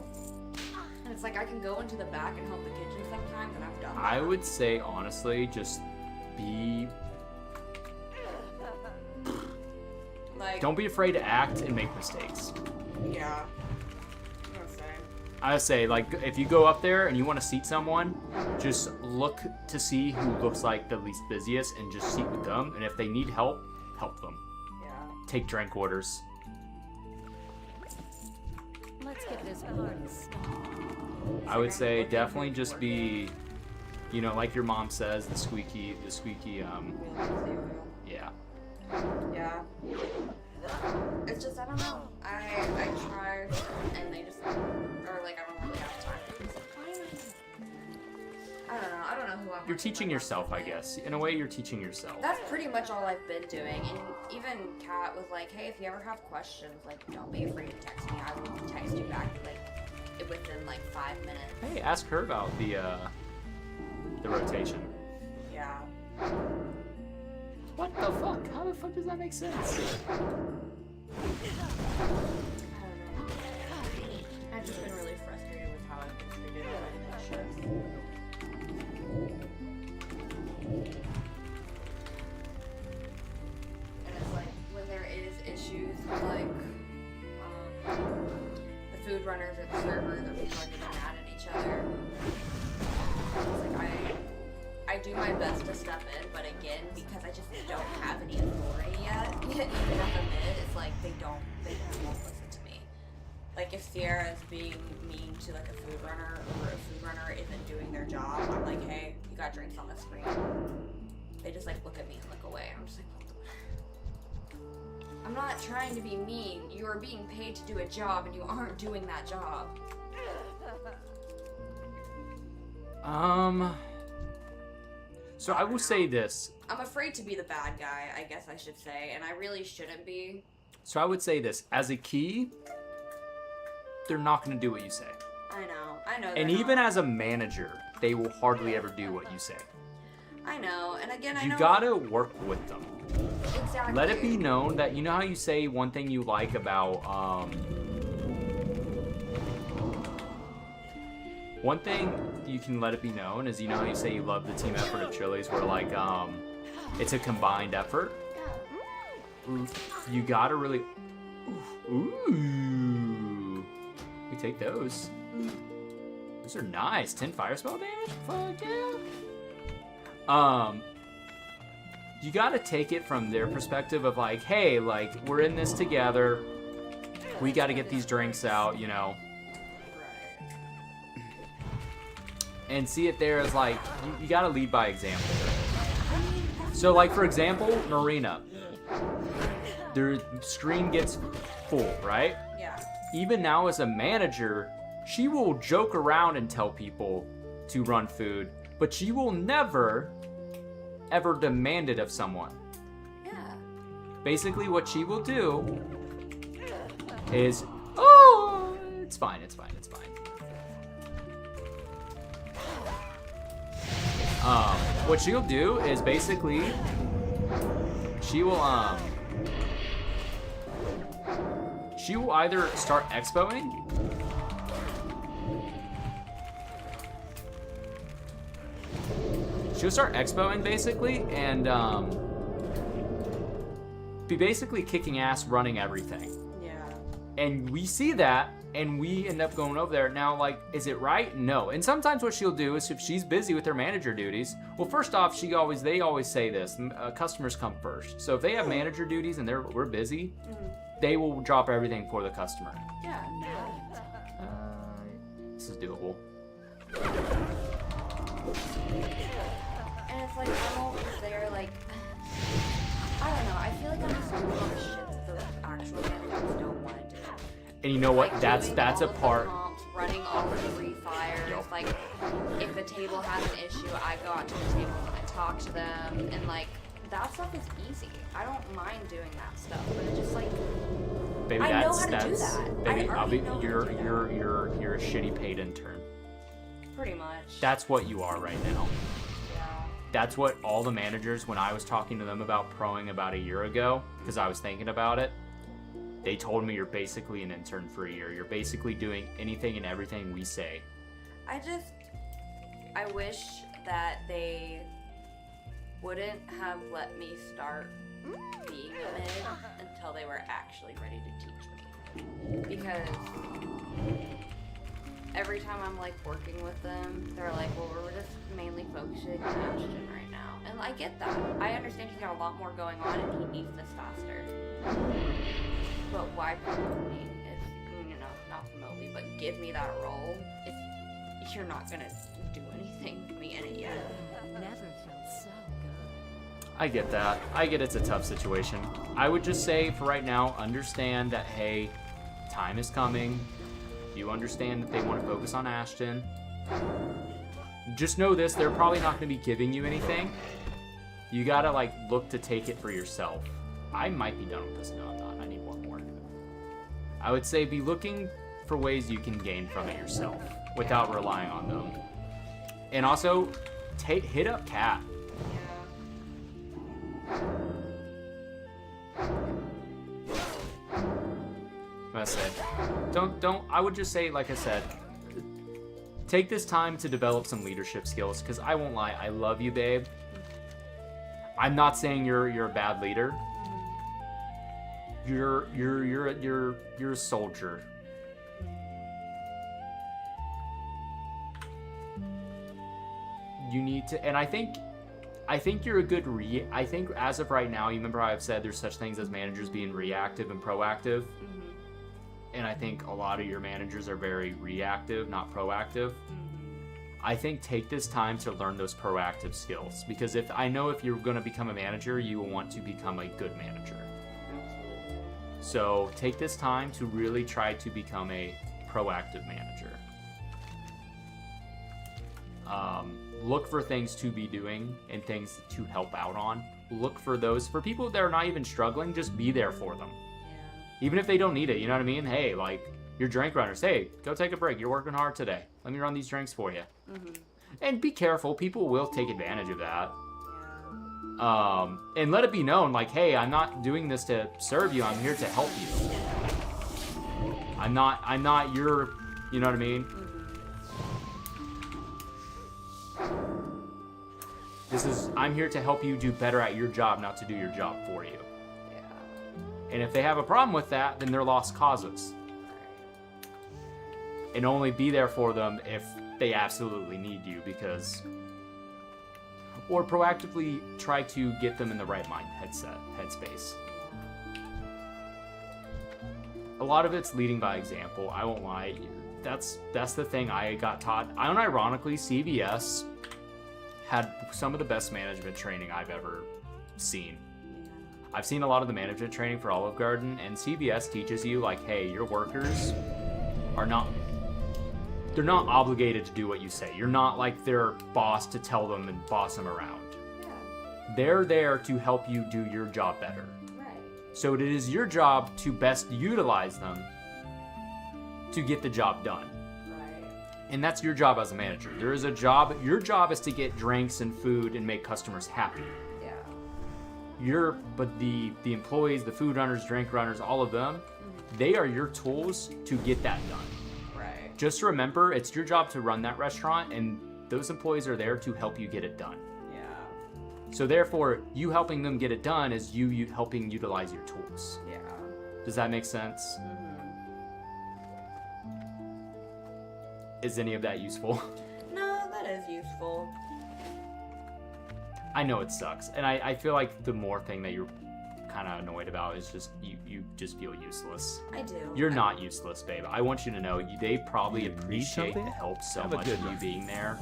it's like, I can go into the back and help the kitchen sometimes, and I've done that. I would say, honestly, just be... Like... Don't be afraid to act and make mistakes. Yeah. I'm gonna say. I say, like, if you go up there and you want to seat someone, just look to see who looks like the least busiest and just seat with them. And if they need help, help them. Yeah. Take drink orders. Let's get this party started. I would say definitely just be, you know, like your mom says, the squeaky, yeah. Yeah. It's just, I don't know. I tried, and they just, or like, I don't really have time. I don't know who I'm. You're teaching yourself, I guess. In a way, you're teaching yourself. That's pretty much all I've been doing, and even Kat was like, "Hey, if you ever have questions, like, don't be afraid to text me. I will text you back, like, within like 5 minutes." Hey, ask her about the rotation. Yeah. What the fuck? How the fuck does that make sense? I don't know. I've just been really frustrated with how I've been treated on my shifts. And it's like, when there is issues with like, the food runners or the server, the people are getting mad at each other. It's like, I do my best to step in, but again, because I just don't have any authority yet, even at the mid, it's like they won't listen to me. Like if Sierra is being mean to like a food runner, or a food runner isn't doing their job, I'm like, hey, you got drinks on the screen. They just like look at me and look away. I'm just like, what the... I'm not trying to be mean. You are being paid to do a job, and you aren't doing that job. So I will say this. I'm afraid to be the bad guy, I guess I should say, and I really shouldn't be. So I would say this. As a key, they're not going to do what you say. I know. And even as a manager, they will hardly ever do what you say. I know, and again, I know. You gotta work with them. Exactly. Let it be known that, you know how you say one thing you like about, one thing you can let it be known is, you know how you say you love the team effort of Chili's, where like, it's a combined effort? You gotta really, ooh, we take those. Those are nice. 10 fire spell damage? Fuck yeah. You gotta take it from their perspective of like, hey, like, we're in this together. We gotta get these drinks out, you know. And see it there as like, you gotta lead by example. So like, for example, Marina. Their screen gets full, right? Yeah. Even now as a manager, she will joke around and tell people to run food, but she will never, ever demand it of someone. Yeah. Basically, what she will do is, oh, it's fine, it's fine, it's fine. What she'll do is basically, she will either start expoing. She'll start expoing basically, and be basically kicking ass, running everything. Yeah. And we see that, and we end up going over there. Now, like, is it right? No. And sometimes what she'll do is if she's busy with her manager duties, well, first off, they always say this, customers come first. So if they have manager duties and we're busy, they will drop everything for the customer. Yeah. This is doable. And it's like, I'm always there, like, I don't know, I feel like I'm just doing all the shit that the actual managers don't want to do. And you know what? Like, that's doing a all of the part. comps, running all of the refires. Yep. Like, if the table has an issue, I go out to the table and talk to them. And like, that stuff is easy. I don't mind doing that stuff, but it's just like, Baby, I know that's how to do that. Baby, I already know how to do that. you're a shitty paid intern. Pretty much. That's what you are right now. Yeah. That's what all the managers, when I was talking to them about proing about a year ago, because I was thinking about it, they told me you're basically an intern for a year. You're basically doing anything and everything we say. I wish that they wouldn't have let me start being a mid until they were actually ready to teach me. Because every time I'm like working with them, they're like, well, we're just mainly focusing on Ashton right now. And I get that. I understand he's got a lot more going on and he needs this faster. But why promote me is, not promote me, but give me that role if you're not gonna do anything to me in it yet. Never felt so good. I get that. I get it's a tough situation. I would just say for right now, understand that, hey, time is coming. You understand that they want to focus on Ashton. Just know this, they're probably not going to be giving you anything. You gotta like look to take it for yourself. I might be done with this. No, I'm not. I need one more. I would say be looking for ways you can gain from it yourself without relying on them. And also, hit up Kat. I said, I would just say, like I said, take this time to develop some leadership skills, because I won't lie, I love you, babe. I'm not saying you're a bad leader. You're a soldier. You need to, and I think you're a good I think as of right now, you remember how I've said there's such things as managers being reactive and proactive. And I think a lot of your managers are very reactive, not proactive. I think take this time to learn those proactive skills, because if you're going to become a manager, you will want to become a good manager. So take this time to really try to become a proactive manager. Look for things to be doing and things to help out on. Look for those. For people that are not even struggling, just be there for them. Even if they don't need it, you know what I mean? Hey, like, your drink runners, hey, go take a break. You're working hard today. Let me run these drinks for you. And be careful. People will take advantage of that. And let it be known, like, hey, I'm not doing this to serve you. I'm here to help you. I'm not your, you know what I mean? I'm here to help you do better at your job, not to do your job for you. And if they have a problem with that, then they're lost causes. And only be there for them if they absolutely need you, or proactively try to get them in the right headspace. A lot of it's leading by example. I won't lie. That's the thing I got taught. Unironically, CVS had some of the best management training I've ever seen. I've seen a lot of the management training for Olive Garden, and CVS teaches you, like, hey, your workers they're not obligated to do what you say. You're not like their boss to tell them and boss them around. They're there to help you do your job better. So it is your job to best utilize them to get the job done. And that's your job as a manager. There is a job. Your job is to get drinks and food and make customers happy. But the employees, the food runners, drink runners, all of them, they are your tools to get that done. Just remember, it's your job to run that restaurant, and those employees are there to help you get it done. So therefore, you helping them get it done is you helping utilize your tools. Does that make sense? Is any of that useful? No, that is useful. I know it sucks, and I feel like the more thing that you're kind of annoyed about is just you just feel useless. I do. You're not useless, babe. I want you to know they probably appreciate the help so much of you being there.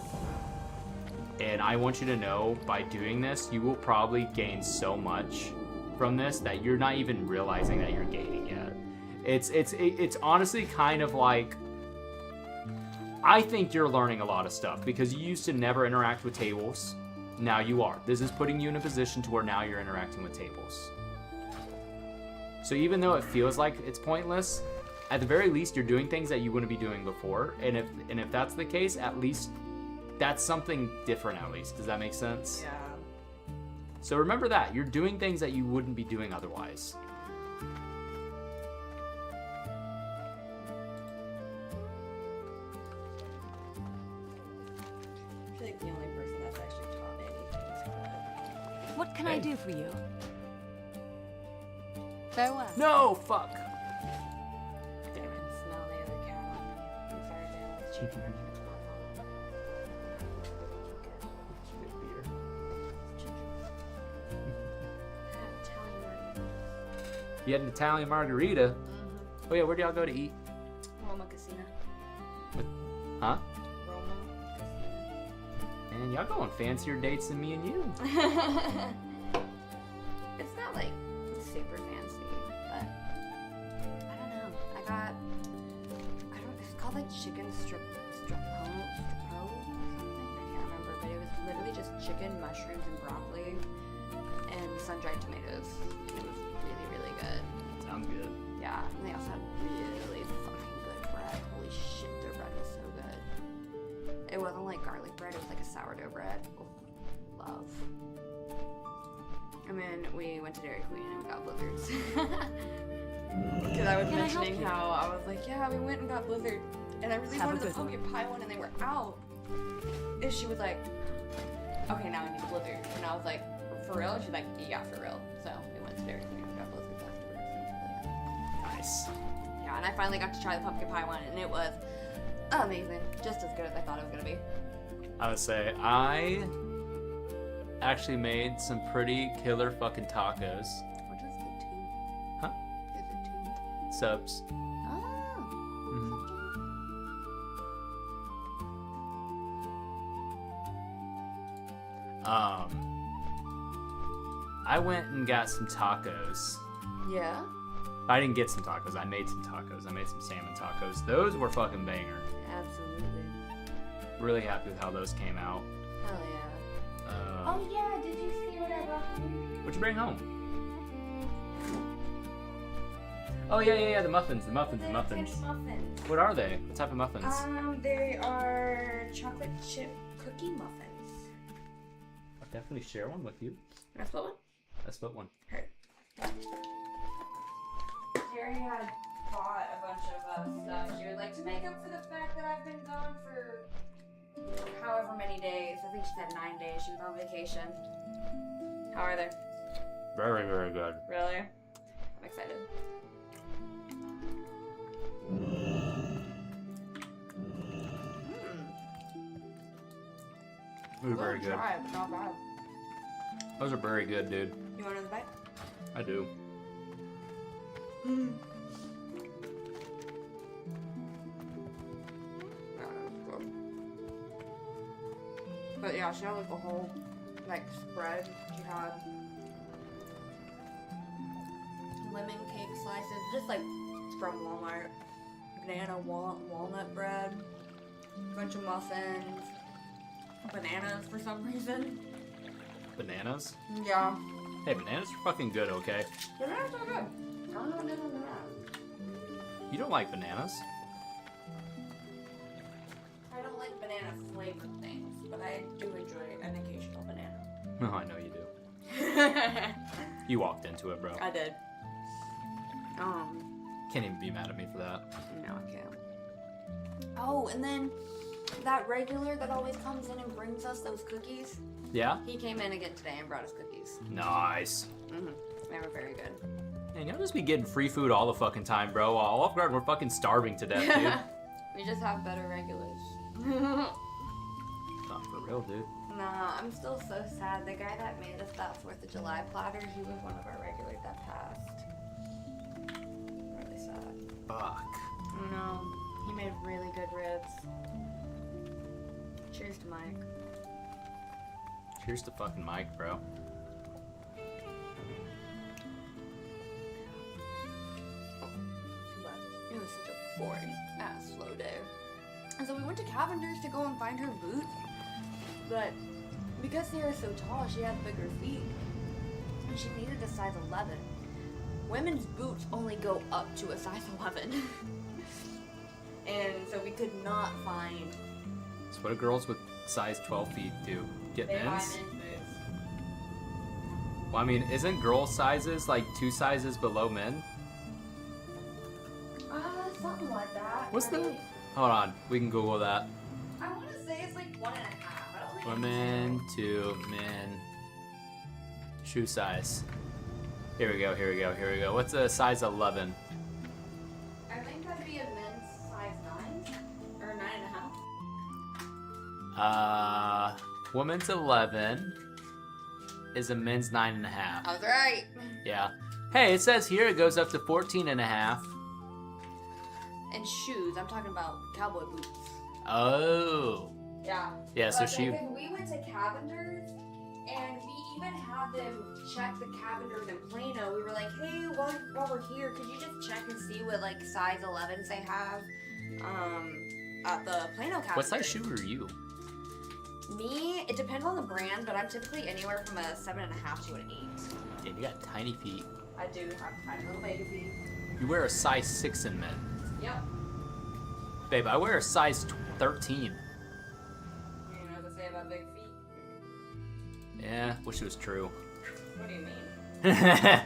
And I want you to know, by doing this, you will probably gain so much from this that you're not even realizing that you're gaining yet. It's honestly kind of like, I think you're learning a lot of stuff because you used to never interact with tables. Now you are. This is putting you in a position to where now you're interacting with tables. So even though it feels like it's pointless, at the very least you're doing things that you wouldn't be doing before. And if that's the case, at least that's something different at least. Does that make sense? So remember that. You're doing things that you wouldn't be doing otherwise. I feel like the only person that's actually taught me anything is Fred. What can I do for you? Farewell. No, fuck. Damn it, smell the other cat on me. I'm sorry, You had an Italian margarita. Oh yeah, where do y'all go to eat? Roma Casino. Huh? Roma Man, y'all go on fancier dates than me and you. Casino. It's not like super fancy, but I don't know. It's called like chicken strapo or something. I can't remember, but it was literally just chicken, mushrooms, and broccoli, and sun-dried tomatoes. It was really, really good. Sounds good. Yeah, and they also had really fucking good bread. Holy shit, their bread was so good. It wasn't like garlic bread, it was like a sourdough bread. Oh, love. And then we went to Dairy Queen and we got blizzards. Because I was Can I help mentioning you? how I was like, yeah, we went and got blizzard. And I really Have a wanted the good one. pumpkin pie one and they were out. And she was like, okay, now I need a blizzard. And I was like, for real? And she's like, yeah, for real. So we went to Dairy Queen and got blizzards afterwards. And it was really good. Nice. Yeah, and I finally got to try the pumpkin pie one, and it was amazing. Just as good as I thought it was gonna be. I would say I actually made some pretty killer fucking tacos. What is the two? Huh? Is it two? Subs. Oh. I went and got some tacos. Yeah? I didn't get some tacos. I made some tacos. I made some salmon tacos. Those were fucking banger. Absolutely. Really happy with how those came out. Hell yeah. Oh yeah, did you see what I brought home? What'd you bring home? Oh yeah, the muffins, the muffins. Muffins. What are they? What type of muffins? They are chocolate chip cookie muffins. I'll definitely share one with you. Can I split one? Let's put one. Her. Jerry had bought a bunch of stuff she would like to make up for the fact that I've been gone for however many days. I think she said 9 days. She was on vacation. How are they? Very, very good. Really? I'm excited. Those are very good. Dry, but not bad. Those are very good, dude. You want another bite? I do. But yeah, she had like a whole like spread. She had lemon cake slices, just like from Walmart. Banana walnut bread, a bunch of muffins, bananas for some reason. Bananas? Yeah, Hey, bananas are fucking good, okay? bananas are good. I don't know what they're bananas. You don't like bananas? I don't like banana flavored things, but I do enjoy an occasional banana. No, I know you do. You walked into it, bro. I did. Can't even be mad at me for that. No, I can't. Oh, and then that regular that always comes in and brings us those cookies, Yeah? he came in again today and brought us cookies. Nice. They were very good. Man, y'all just be getting free food all the fucking time, bro. All of we're fucking starving to death, dude. We just have better regulars. Not for real, dude. Nah, I'm still so sad. The guy that made us that 4th of July platter, he was one of our regulars that passed. Really sad. Fuck. No, he made really good ribs. Cheers to Mike. Cheers to fucking Mike, bro. But it was such a boring ass slow day. And so we went to Cavender's to go and find her boot. But because they were so tall, she had bigger feet. And she needed a size 11. Women's boots only go up to a size 11. And so we could not find. So what do girls with size 12 feet do? Get They buy men's? men's boots. Well, I mean, isn't girl sizes like 2 sizes below men? Something like that. What's the... Hold on, we can Google that. I want to say it's like 1.5. I don't think Women to men shoe size. Here we go. What's a size 11? I think that'd be a men's size 9 Or 9.5. Women's 11 is a men's 9.5. I was right. Yeah. Hey, it says here it goes up to 14.5. And shoes. I'm talking about cowboy boots. Oh. Yeah. Yeah, so But she. we went to Cavender's, and we even had them check the Cavender's in Plano. We were like, hey, while we're here, could you just check and see what like size 11s they have at the Plano Cavender's? What size shoe are you? Me, it depends on the brand, but I'm typically anywhere from a 7.5 to an 8. Yeah, you got tiny feet. I do have tiny little baby feet. You wear a size 6 in men. Yep. Babe, I wear a size 13. You know what to say about big feet? Yeah, wish it was true. What do you mean? Thanks, Can't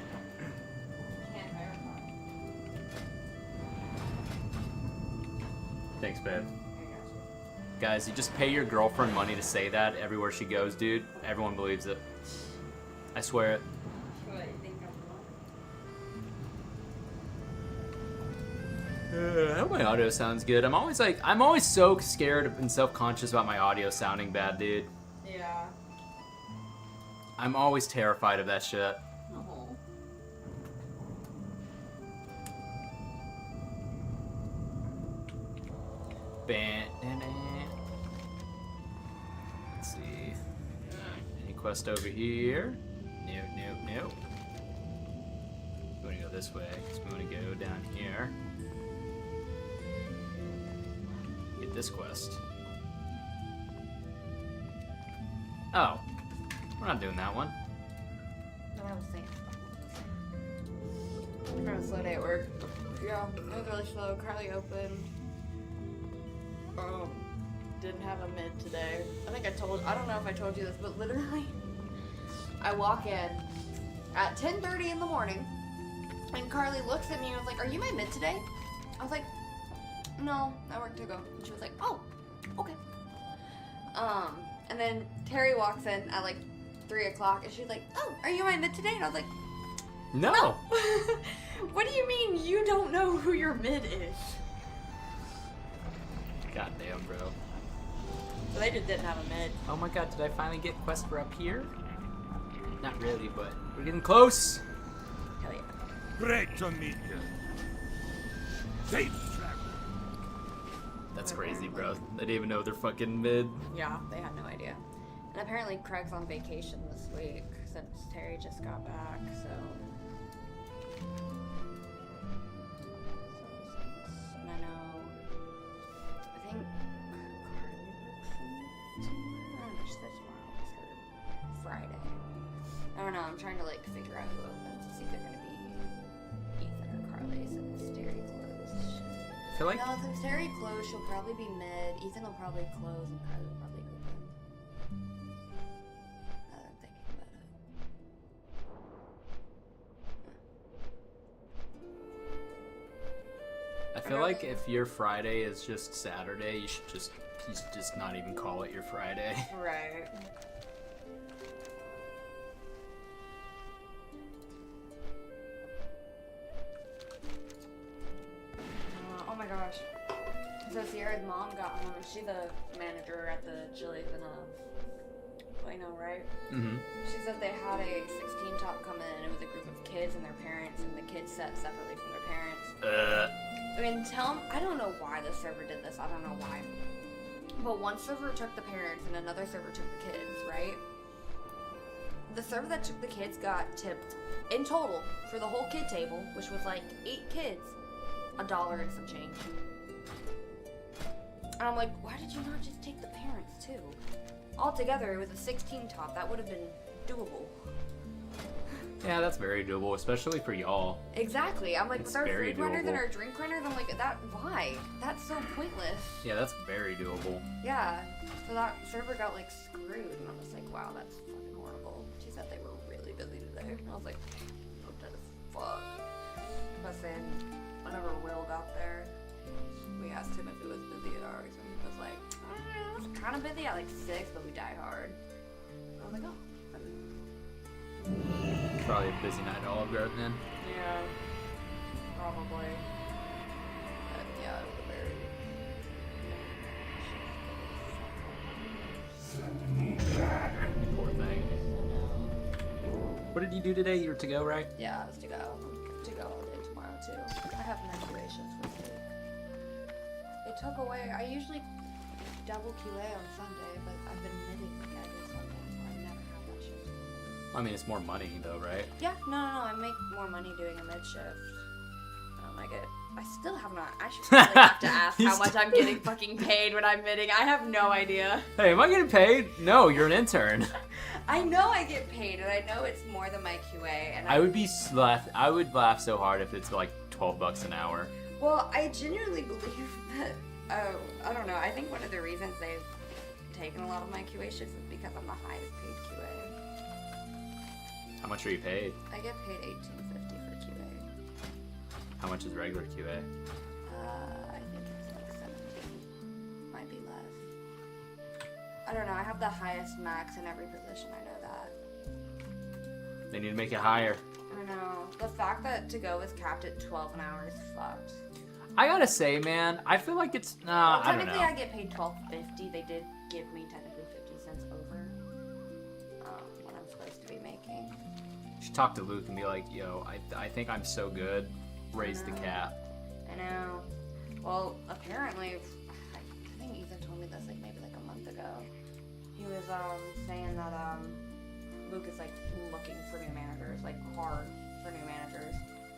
verify. babe. I got you. Guys, you just pay your girlfriend money to say that everywhere she goes, dude. Everyone believes it. I swear it. What, you think I'm I hope my audio sounds good. I'm always so scared and self-conscious about my audio sounding bad, dude. Yeah. I'm always terrified of that shit. Oh. Let's see. Any quest over here? Nope. We want to go this way, because we want to go down here. Get this quest. Oh. We're not doing that one. No, I was saying. I'm kind of slow day at work. Yeah, it was really slow. Carly opened. Didn't have a mid today. I don't know if I told you this, but literally, I walk in at 10:30 in the morning, and Carly looks at me and was like, "Are you my mid today?" I was like, "No, I work to go." And she was like, "Oh, okay." And then Terry walks in at like 3 o'clock, and she's like, "Oh, are you my mid today?" And I was like, No! "What do you mean you don't know who your mid is?" Goddamn, bro. So they just didn't have a mid. Oh my god, did I finally get quest for up here? Not really, but we're getting close. Hell yeah. Great to meet you. Safe travel. That's crazy, bro. They didn't even know they're fucking mid. Yeah, they had no idea. And apparently Craig's on vacation this week since Terry just got back, so. And I know. I think Carly works somewhere. I don't know, she said tomorrow was her Friday. I don't know, I'm trying to like figure out who opens to see if they're gonna be Ethan or Carly since Terry closed. I feel like No, since Terry closed, she'll probably be mid. Ethan will probably close, and Carly will probably open. Now that I'm thinking about it. I feel like if your Friday is just Saturday, you should just not even call it your Friday. Right. Oh my gosh. So Sierra's mom got home. She's the manager at the Chili's in Plano, right? Mm-hmm. She said they had a 16 top come in. It was a group of kids and their parents, and the kids sat separately from their parents. I mean, I don't know why the server did this. I don't know why. But one server took the parents and another server took the kids, right? The server that took the kids got tipped in total for the whole kid table, which was like 8 kids, $1 and some change. And I'm like, why did you not just take the parents too? Altogether, it was a 16 top. That would have been doable. Yeah, that's very doable, especially for y'all. Exactly. I'm like, It's with our very food runners and doable. our drink runners, I'm like, why? That's so pointless. Yeah, that's very doable. Yeah. So that server got like screwed, and I was like, wow, that's fucking horrible. She said they were really busy today. And I was like, fucked as fuck. But then, whenever Will got there, we asked him if he was busy at ours, and he was like, I was kind of busy at like 6, but we die hard. I was like, oh. Probably a busy night at Olive Garden then. Yeah, probably. But yeah, it was a very What did you do today? You were to go, right? Yeah, it was to go. To go all day tomorrow too. I have menstruations for sleep. They took away. I usually double QA on Sunday, but I've been knitting like every Sunday, so I never have that shift. I mean, it's more money though, right? Yeah, no. I make more money doing a mid shift. I still have not. I should really have to ask how much I'm getting fucking paid when I'm knitting. I have no idea. Hey, am I getting paid? No, you're an intern. I know I get paid, and I know it's more than my QA. And I would laugh so hard if it's like $12 an hour. Well, I genuinely believe that. I don't know. I think one of the reasons they've taken a lot of my QA shifts is because I'm the highest paid QA. How much are you paid? I get paid $18.50 for QA. How much is regular QA? I think it's like 17. Might be less. I don't know. I have the highest max in every position. I know that. They need to make it higher. I know. The fact that to go is capped at 12 an hour is fucked. I gotta say, man, I feel like it's Well, I don't technically, know. I get paid $12.50. They did give me technically 50 cents over what I'm supposed to be making. You should talk to Luke and be like, yo, I think I'm so good. Raise the cap. I know. Well, apparently, I think Ethan told me this maybe a month ago. He was saying that Luke is looking for new managers, hard for new managers.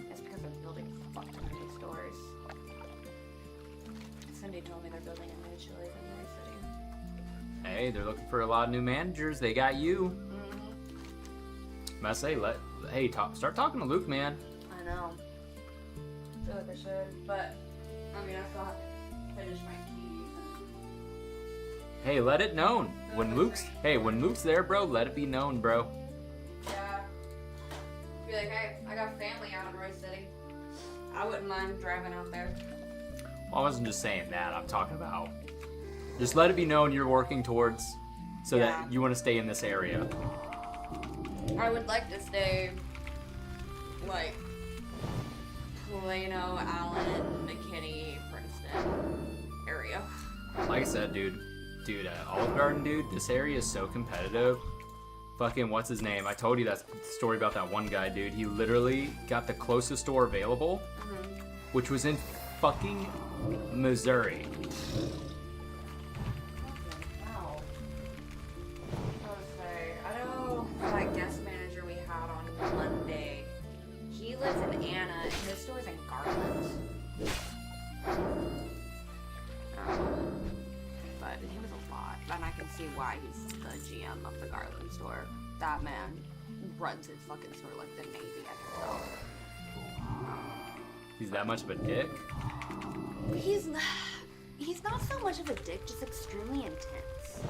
It's because they're building fuck ton of new stores. Cindy told me they're building a new Chili's in my city. Hey, they're looking for a lot of new managers. They got you. Mm-hmm. I say, start talking to Luke, man. I know. I feel like I should, but I mean, I still have to finish my keys. Hey, let it known. When Luke's there, bro, let it be known, bro. Yeah. Be like, hey, I got family out in Roy City. I wouldn't mind driving out there. I wasn't just saying that. I'm talking about just let it be known you're working towards that you want to stay in this area. I would like to stay Plano, Allen, McKinney, Princeton area. Like I said, dude, Olive Garden, dude, this area is so competitive. Fucking what's his name? I told you that story about that one guy, dude. He literally got the closest store available, which was in fucking Missouri. Wow. I know that guest manager we had on Monday. He lives in Anna, and his store's in Garland. But he was a lot, and I can see why he's the GM of the Garland store. That man runs his fucking store like the Navy, I can tell. He's that much of a dick? He's not so much of a dick, just extremely intense.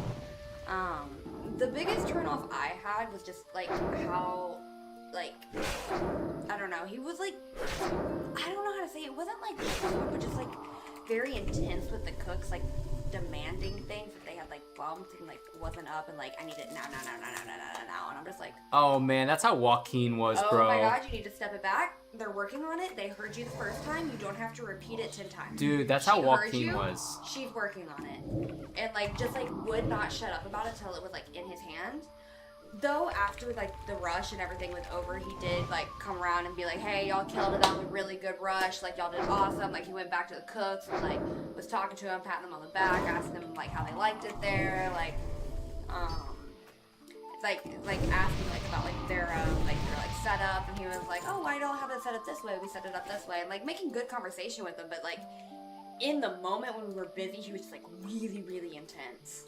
The biggest turnoff I had was just how I don't know, he was I don't know how to say it. It wasn't rude, but just very intense with the cooks, demanding things that they had bumped and wasn't up and I need it now, and I'm just Oh man, that's how Joaquin was, bro. Oh my god, you need to step it back. They're working on it. They heard you the first time. You don't have to repeat it 10 times. Dude, that's how Joaquin was. She's working on it. And just would not shut up about it till it was in his hand. Though after the rush and everything was over, he did come around and be like, hey, y'all killed it. That was a really good rush. Y'all did awesome. He went back to the cooks and was talking to them, patting them on the back, asking them how they liked it there. Asking about their setup, and he was like, oh, why don't have it set up this way? We set it up this way, and making good conversation with them. But in the moment when we were busy, he was just really, really intense.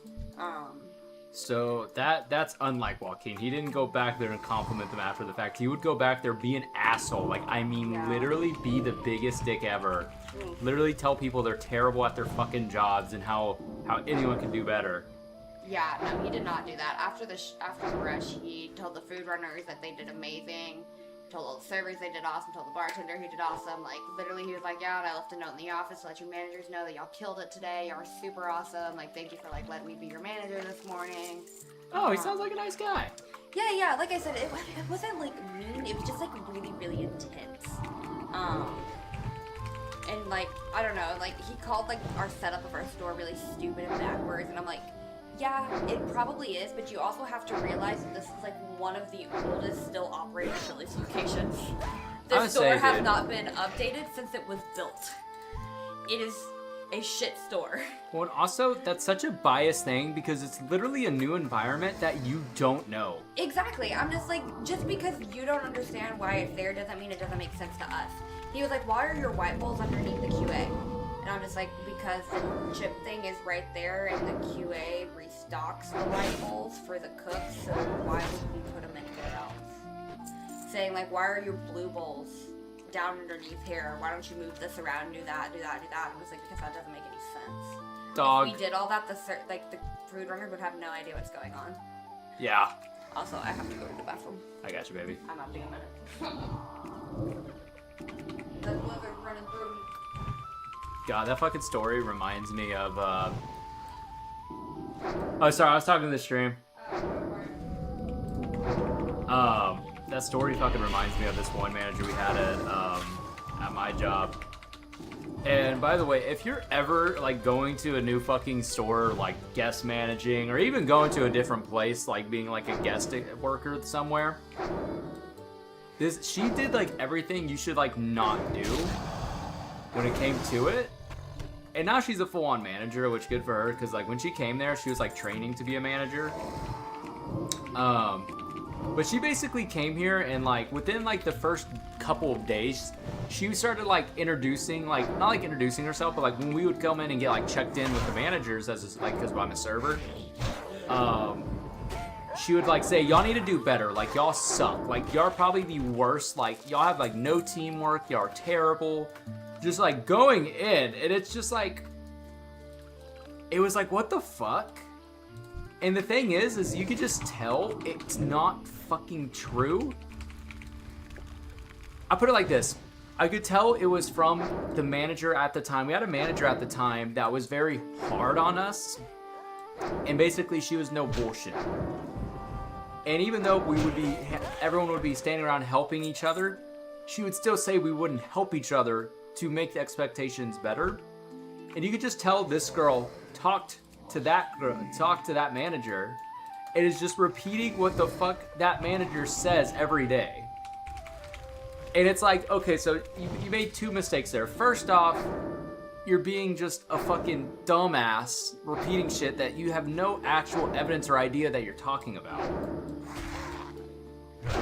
So that's unlike Joaquin. He didn't go back there and compliment them after the fact. He would go back there, be an asshole. Literally be the biggest dick ever. Literally tell people they're terrible at their fucking jobs and how anyone can do better. Yeah, no, he did not do that. After the rush, he told the food runners that they did amazing. Told all the servers they did awesome. Told the bartender he did awesome. Literally, he was yeah, and I left a note in the office to let your managers know that y'all killed it today. Y'all were super awesome. Thank you for letting me be your manager this morning. Oh, he sounds like a nice guy. Yeah. Like I said, it wasn't mean. It was just really, really intense. And I don't know. He called our setup of our store really stupid and backwards, and I'm Yeah, it probably is, but you also have to realize that this is like one of the oldest still operating Chili's locations. I The would store say, has dude. not been updated since it was built. It is a shit store. Well, and also, that's such a biased thing because it's literally a new environment that you don't know. Exactly. I'm just like, just because you don't understand why it's there doesn't mean it doesn't make sense to us. He was like, why are your white bowls underneath the QA? And I'm just like, because the chip thing is right there and the QA restocks the white bowls for the cooks, so why would we put them anywhere else? Saying like, why are your blue bowls down underneath here? Why don't you move this around and do that, do that, do that? And I was like, because that doesn't make any sense. Dog. If we did all that, the food runner would have no idea what's going on. Yeah. Also, I have to go to the bathroom. I got you, baby. I'm not being a minute. The blood is running through me. God, that fucking story reminds me of, Oh, sorry, I was talking to the stream. That story fucking reminds me of this one manager we had at my job. And by the way, if you're ever like going to a new fucking store, like guest managing, or even going to a different place, like being like a guest worker somewhere, she did like everything you should like not do when it came to it. And now she's a full-on manager, which good for her, because like when she came there, she was like training to be a manager. But she basically came here and like within like the first couple of days, she started like introducing, like not like introducing herself, but like when we would come in and get like checked in with the managers as like, because I'm a server, she would like say, y'all need to do better, like y'all suck, like y'all are probably the worst, like y'all have like no teamwork, y'all are terrible, just like going in, and it's just like, it was like, what the fuck? And the thing is you could just tell it's not fucking true. I put it like this. I could tell it was from the manager at the time. We had a manager at the time that was very hard on us. And basically she was no bullshit. And even though everyone would be standing around helping each other, she would still say we wouldn't help each other to make the expectations better. And you could just tell this girl talked to that manager, and is just repeating what the fuck that manager says every day. And it's like, okay, so you made two mistakes there. First off, you're being just a fucking dumbass repeating shit that you have no actual evidence or idea that you're talking about.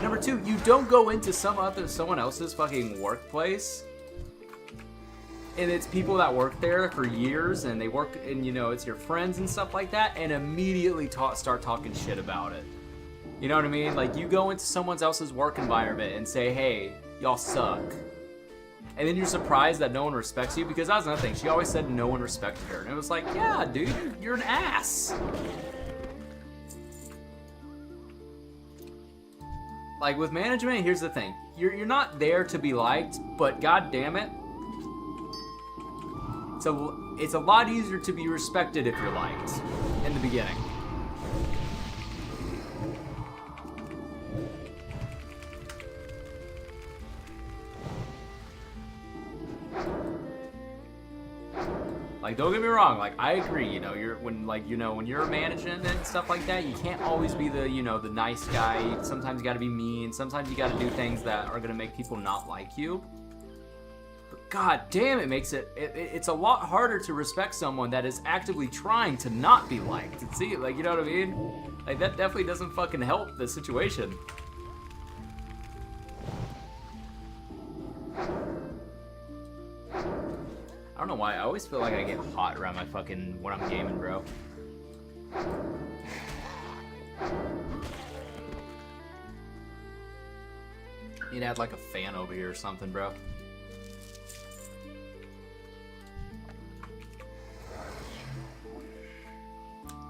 Number two, you don't go into someone else's fucking workplace, and it's people that work there for years, and they work, and you know, it's your friends and stuff like that, and immediately start talking shit about it. You know what I mean? Like, you go into someone else's work environment and say, hey, y'all suck. And then you're surprised that no one respects you, because that was another thing. She always said no one respected her. And it was like, yeah, dude, you're an ass. Like, with management, here's the thing. You're not there to be liked, but god damn it, so it's a lot easier to be respected if you're liked in the beginning. Like, don't get me wrong, like, I agree, you know, when you're managing and stuff like that, you can't always be the, you know, the nice guy. Sometimes you gotta be mean. Sometimes you gotta do things that are gonna make people not like you. God damn, it makes it's a lot harder to respect someone that is actively trying to not be liked. And see, like, you know what I mean? Like, that definitely doesn't fucking help the situation. I don't know why, I always feel like I get hot around my fucking, when I'm gaming, bro. Need to add like a fan over here or something, bro.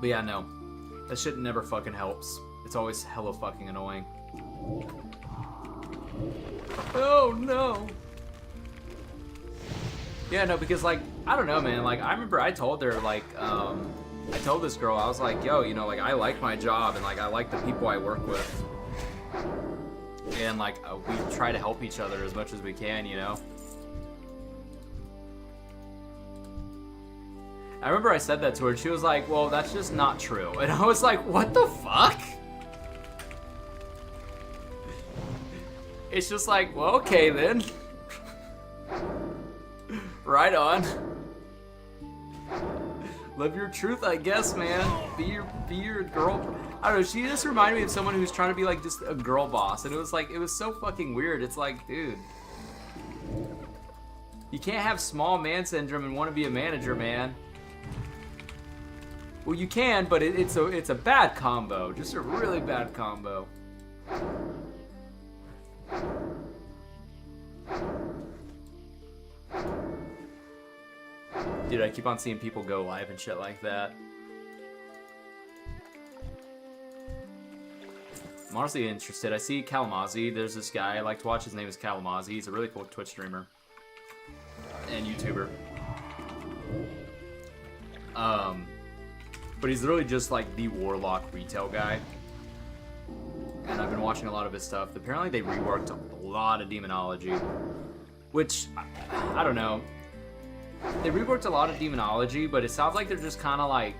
But yeah, no. That shit never fucking helps. It's always hella fucking annoying. Oh no! Yeah, no, because like, I don't know, man. Like, I remember I told her, like, I told this girl, I was like, yo, you know, like, I like my job and like, I like the people I work with. And like, we try to help each other as much as we can, you know? I remember I said that to her, and she was like, well, that's just not true. And I was like, what the fuck? It's just like, well, okay then. Right on. Live your truth, I guess, man. Be your girl. I don't know, she just reminded me of someone who's trying to be like just a girl boss, and it was like, it was so fucking weird. It's like, dude, you can't have small man syndrome and want to be a manager, man. Well, you can, but it's a bad combo, just a really bad combo. Dude, I keep on seeing people go live and shit like that. I'm honestly interested. I see Kalamazzi. There's this guy I like to watch. His name is Kalamazzi. He's a really cool Twitch streamer and YouTuber. But he's literally just like the Warlock retail guy. And I've been watching a lot of his stuff. Apparently they reworked a lot of demonology, which I don't know. They reworked a lot of demonology, but it sounds like they're just kind of like...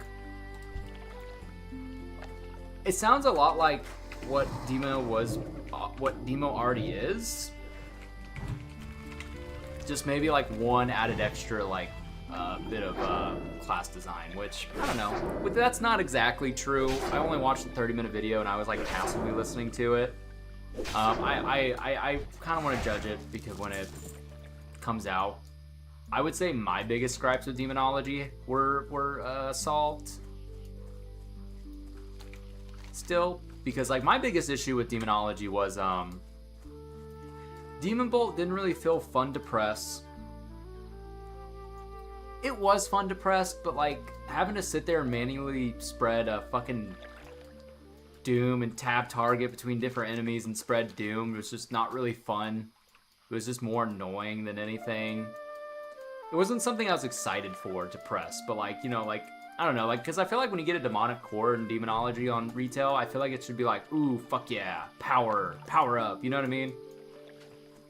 It sounds a lot like what Demo was, what Demo already is. Just maybe like one added extra like bit of class design, which I don't know. But that's not exactly true. I only watched the 30-minute video and I was like passively listening to it. I kind of want to judge it because when it comes out. I would say my biggest gripes with demonology were solved. Still, because like my biggest issue with demonology was Demon Bolt didn't really feel fun to press. It was fun to press, but like having to sit there and manually spread a fucking Doom and tab target between different enemies and spread Doom was just not really fun. It was just more annoying than anything. It wasn't something I was excited for to press, but like, you know, like, I don't know, like, because I feel like when you get a demonic core and demonology on retail, I feel like it should be like, ooh, fuck yeah, power up, you know what I mean?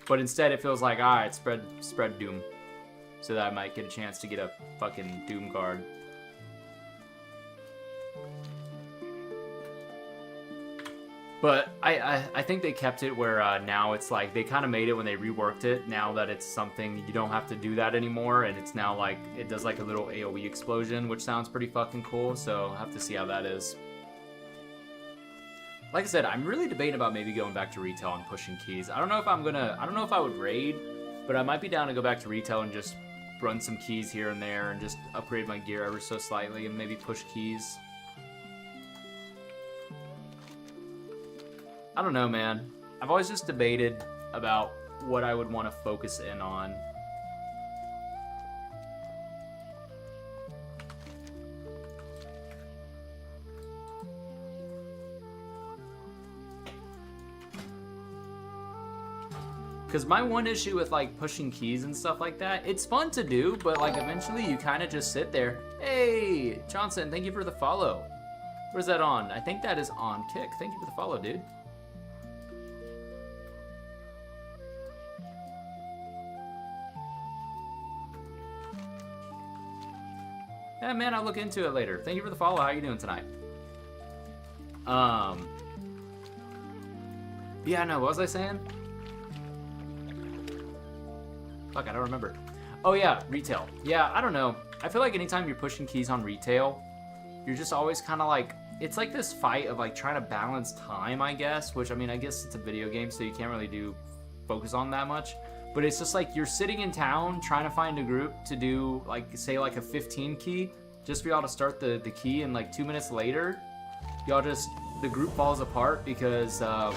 But instead it feels like, alright, spread Doom, so that I might get a chance to get a fucking Doom guard. But I think they kept it where now it's like they kind of made it when they reworked it. Now that it's something you don't have to do that anymore, and it's now like it does like a little AOE explosion, which sounds pretty fucking cool. So I'll have to see how that is. Like I said, I'm really debating about maybe going back to retail and pushing keys. I don't know if I would raid, but I might be down to go back to retail and just run some keys here and there and just upgrade my gear ever so slightly and maybe push keys. I don't know, man. I've always just debated about what I would want to focus in on. Because my one issue with like pushing keys and stuff like that, it's fun to do, but like eventually you kind of just sit there. Hey, Johnson, thank you for the follow. Where's that on? I think that is on Kick. Thank you for the follow, dude. Yeah, man, I'll look into it later. Thank you for the follow. How you doing tonight? Yeah, no, what was I saying? Fuck, I don't remember. Oh yeah, retail. Yeah, I don't know. I feel like anytime you're pushing keys on retail, you're just always kind of like, it's like this fight of like trying to balance time, I guess, which I mean, I guess it's a video game, so you can't really focus on that much. But it's just like you're sitting in town trying to find a group to do like, say like a 15 key, just for y'all to start the key, and like 2 minutes later, y'all just, the group falls apart because the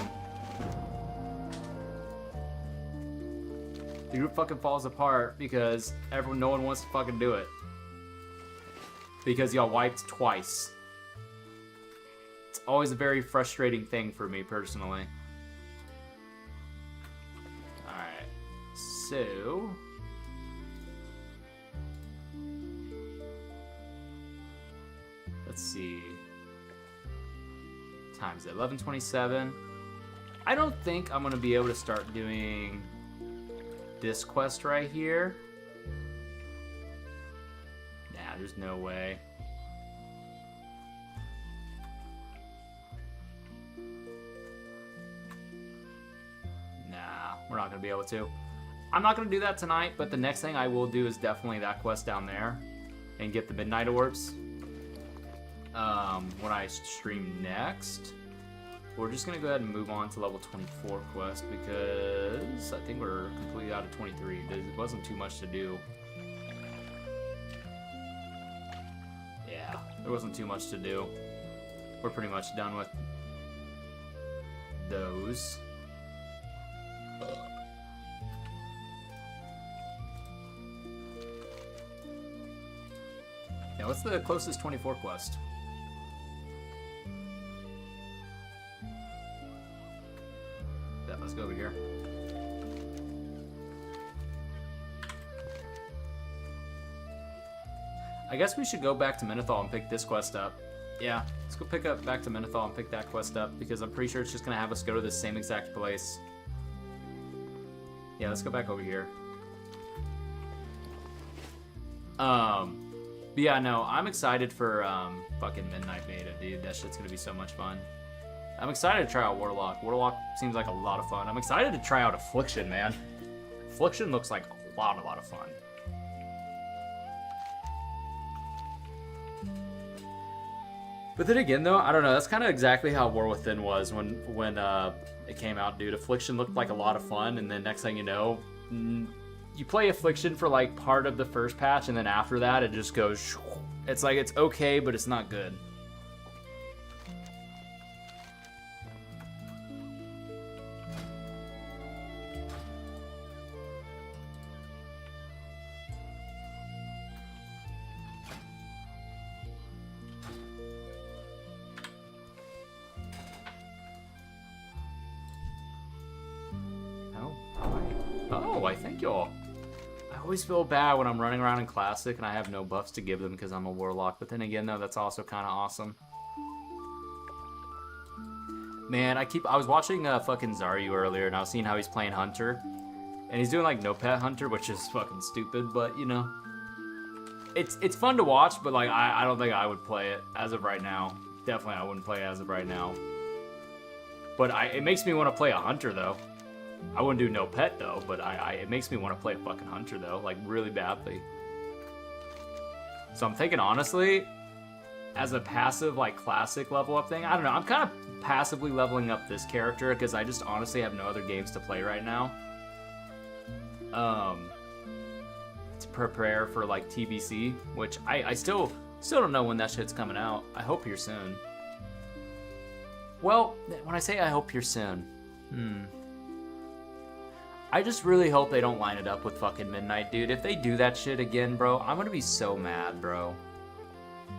group fucking falls apart because no one wants to fucking do it. Because y'all wiped twice. It's always a very frustrating thing for me personally. Alright. So let's see. Time's 11:27. I don't think I'm gonna be able to start doing this quest right here. Nah, there's no way. Nah, we're not gonna be able to. I'm not gonna do that tonight, but the next thing I will do is definitely that quest down there and get the midnight orbs. When I stream next, we're just gonna go ahead and move on to level 24 quest because I think we're completely out of 23. There wasn't too much to do. Yeah, there wasn't too much to do. We're pretty much done with those. Yeah, what's the closest 24 quest? Yeah, let's go over here. I guess we should go back to Menethol and pick this quest up. Yeah, let's go back to Menethol and pick that quest up because I'm pretty sure it's just gonna have us go to the same exact place. Yeah, let's go back over here. But yeah, no, I'm excited for fucking Midnight Beta, dude. That shit's gonna be so much fun. I'm excited to try out Warlock. Warlock seems like a lot of fun. I'm excited to try out Affliction, man. Affliction looks like a lot of fun. But then again, though, I don't know. That's kind of exactly how War Within was when it came out, dude. Affliction looked like a lot of fun, and then next thing you know, you play Affliction for like part of the first patch, and then after that, it just goes. It's like it's okay, but it's not good. I thank y'all. I always feel bad when I'm running around in Classic and I have no buffs to give them because I'm a Warlock. But then again, though, that's also kind of awesome. Man, I was watching fucking Zaryu earlier and I was seeing how he's playing Hunter. And he's doing like no pet Hunter, which is fucking stupid, but you know. It's fun to watch, but like I don't think I would play it as of right now. Definitely I wouldn't play it as of right now. But it makes me want to play a Hunter though. I wouldn't do no pet though, but it makes me want to play a fucking Hunter though, like really badly. So I'm thinking honestly, as a passive like classic level up thing, I don't know. I'm kind of passively leveling up this character because I just honestly have no other games to play right now. To prepare for like TBC, which I still don't know when that shit's coming out. I hope here soon. Well, when I say I hope here soon, I just really hope they don't line it up with fucking Midnight, dude. If they do that shit again, bro, I'm gonna be so mad, bro.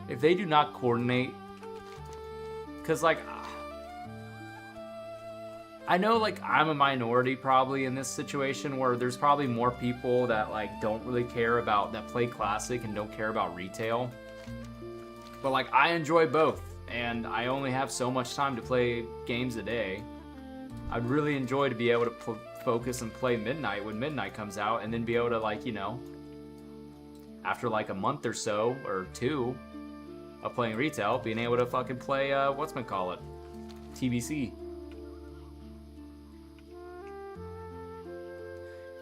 If they do not coordinate, cause like, I know like I'm a minority probably in this situation where there's probably more people that like don't really care about, that play Classic and don't care about retail. But like I enjoy both and I only have so much time to play games a day. I'd really enjoy to be able to focus and play Midnight when Midnight comes out and then be able to like, you know, after like a month or so or two of playing retail, being able to fucking play whatchamacallit, TBC.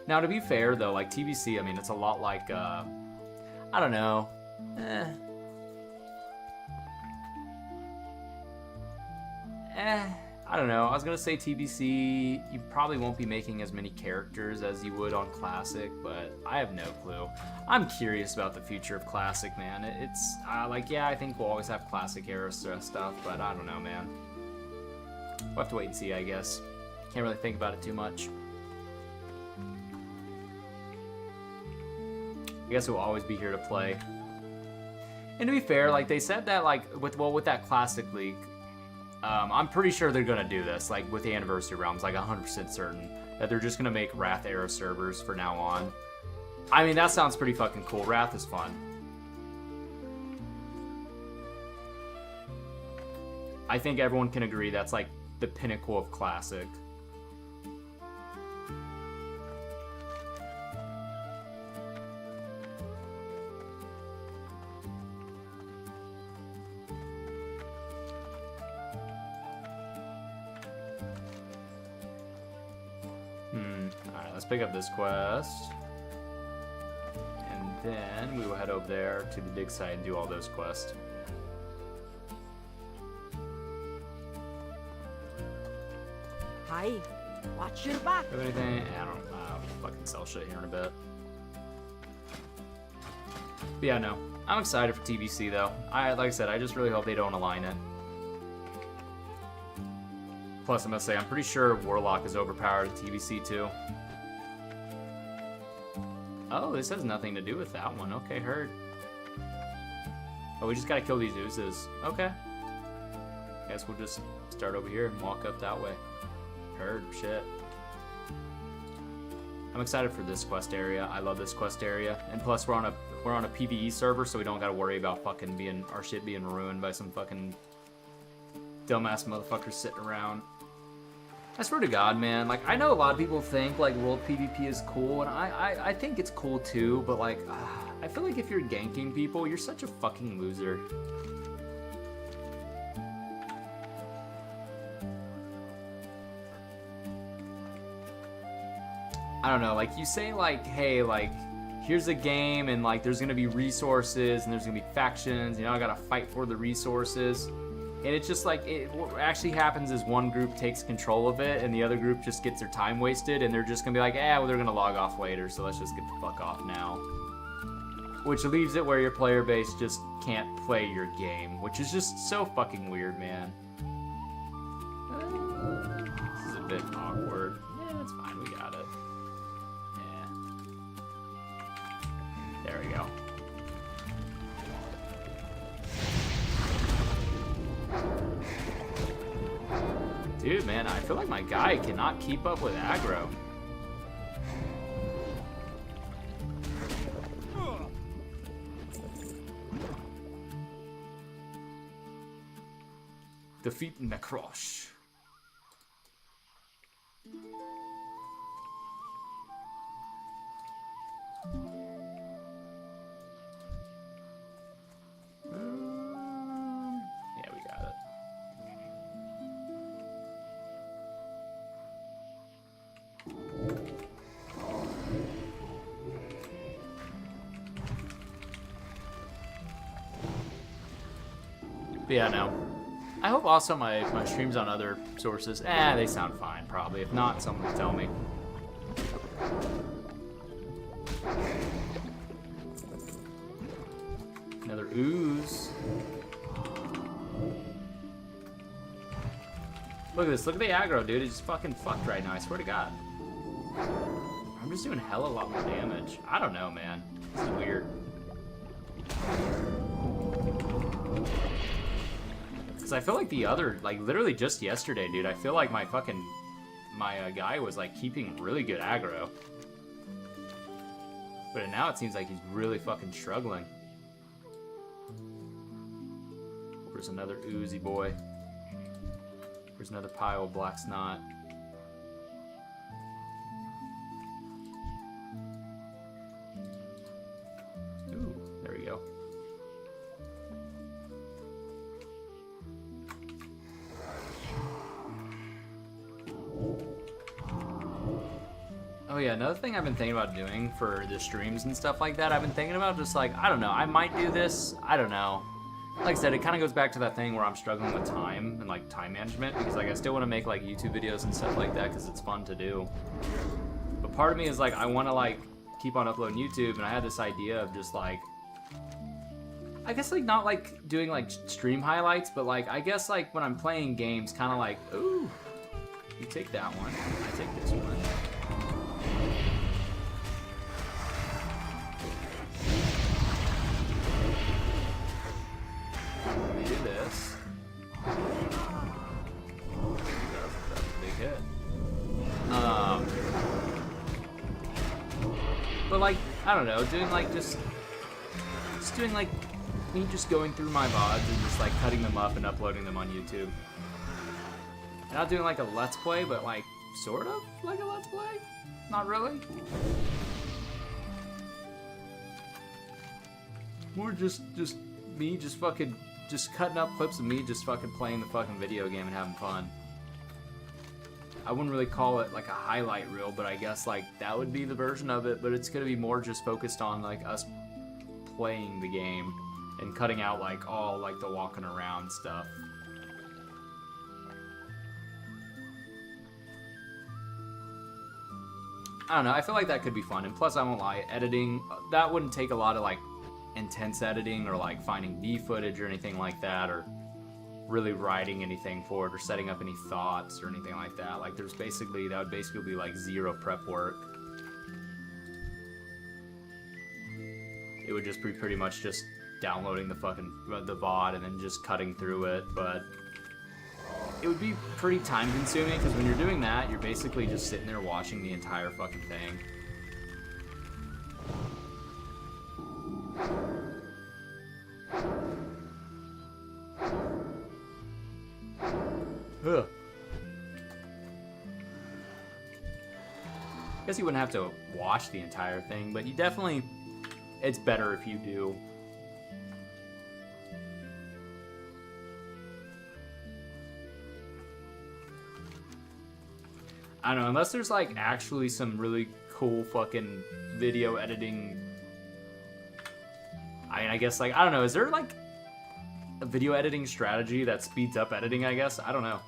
Now to be fair though, like TBC, I mean it's a lot like I don't know. I don't know. I was gonna say TBC, you probably won't be making as many characters as you would on Classic, but I have no clue. I'm curious about the future of Classic, man. It's like, yeah, I think we'll always have Classic era stuff, but I don't know, man. We'll have to wait and see, I guess. Can't really think about it too much. I guess we'll always be here to play. And to be fair, like they said that, like with that Classic League. I'm pretty sure they're gonna do this, like with the Anniversary Realms, like 100% certain that they're just gonna make Wrath era servers for now on. I mean, that sounds pretty fucking cool. Wrath is fun. I think everyone can agree that's like the pinnacle of Classic. let's pick up this quest. And then we will head over there to the dig site and do all those quests. Hi. Watch your back. Have anything? I don't know. I'll fucking sell shit here in a bit. But yeah, no. I'm excited for TBC though. Like I said, I just really hope they don't align it. Plus, I must say, I'm pretty sure Warlock is overpowered at TBC too. Oh, this has nothing to do with that one. Okay, heard. Oh, we just gotta kill these oozes. Okay. Guess we'll just start over here and walk up that way. Heard. Shit. I'm excited for this quest area. I love this quest area. And plus, we're on a PvE server, so we don't gotta worry about fucking our shit being ruined by some fucking dumbass motherfuckers sitting around. I swear to God, man, like, I know a lot of people think, like, world PvP is cool, and I think it's cool too, but, like, I feel like if you're ganking people, you're such a fucking loser. I don't know, like, you say, like, hey, like, here's a game, and, like, there's gonna be resources, and there's gonna be factions, you know, I gotta fight for the resources. And it's just like, what actually happens is one group takes control of it and the other group just gets their time wasted and they're just gonna be like, well, they're gonna log off later, so let's just get the fuck off now. Which leaves it where your player base just can't play your game, which is just so fucking weird, man. This is a bit awkward. Yeah, it's fine, we got it. Yeah. There we go. Dude, man, I feel like my guy cannot keep up with aggro. Defeat Necrosh. Yeah, we got it. But yeah, no. I hope also my streams on other sources, they sound fine, probably. If not, someone will tell me. Another ooze. Look at this. Look at the aggro, dude. It's just fucking fucked right now. I swear to God. I'm just doing hella lot more damage. I don't know, man. This is weird. Because I feel like the other, like, literally just yesterday, dude, I feel like my guy was, like, keeping really good aggro. But now it seems like he's really fucking struggling. There's another oozy boy. There's another pile of black snot. Ooh, there we go. Oh yeah, another thing I've been thinking about doing for the streams and stuff like that, I've been thinking about just like, I don't know, I might do this, I don't know. Like I said, it kind of goes back to that thing where I'm struggling with time and like time management because like I still want to make like YouTube videos and stuff like that because it's fun to do. But part of me is like, I want to like keep on uploading YouTube, and I had this idea of just like, I guess like not like doing like stream highlights, but like I guess like when I'm playing games, kind of like, ooh, you take that one, I take this one. Let me do this. That's a big hit. But like, I don't know, doing like just doing like me just going through my VODs and just like cutting them up and uploading them on YouTube. Not doing like a Let's Play, but like sort of like a Let's Play. Not really. More just me just fucking just cutting up clips of me just fucking playing the fucking video game and having fun. I wouldn't really call it like a highlight reel, but I guess like that would be the version of it, but it's gonna be more just focused on like us playing the game and cutting out like all like the walking around stuff. I don't know, I feel like that could be fun, and plus I won't lie, editing, that wouldn't take a lot of like intense editing or like finding B footage or anything like that, or really writing anything for it or setting up any thoughts or anything like that. Like that would basically be like zero prep work. It would just be pretty much just downloading the VOD and then just cutting through it, but it would be pretty time consuming because when you're doing that, you're basically just sitting there watching the entire fucking thing. Ugh. Guess you wouldn't have to watch the entire thing, but you definitely, it's better if you do. I don't know, unless there's like actually some really cool fucking video editing. I guess like, I don't know, is there like a video editing strategy that speeds up editing, I guess? I don't know.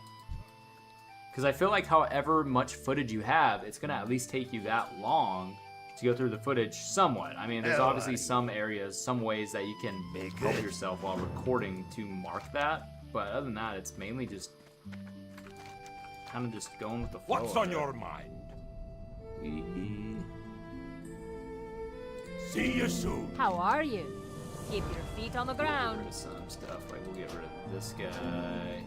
Because I feel like however much footage you have, it's going to at least take you that long to go through the footage somewhat. I mean, there's obviously some areas, some ways that you can help yourself while recording to mark that. But other than that, it's mainly just kind of just going with the flow. What's on your mind? See you soon. How are you? Keep your feet on the ground. Get rid of some stuff, like we'll get rid of this guy.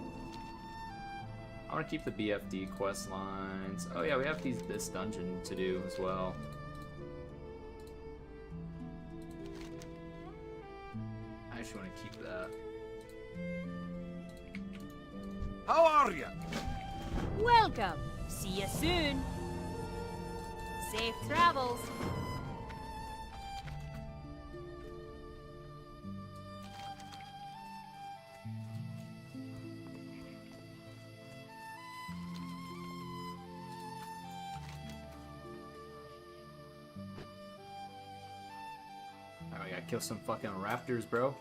I want to keep the BFD quest lines. Oh yeah, we have this dungeon to do as well. I just want to keep that. How are you? Welcome. See you soon. Safe travels. Oh, I gotta kill some fucking raptors, bro.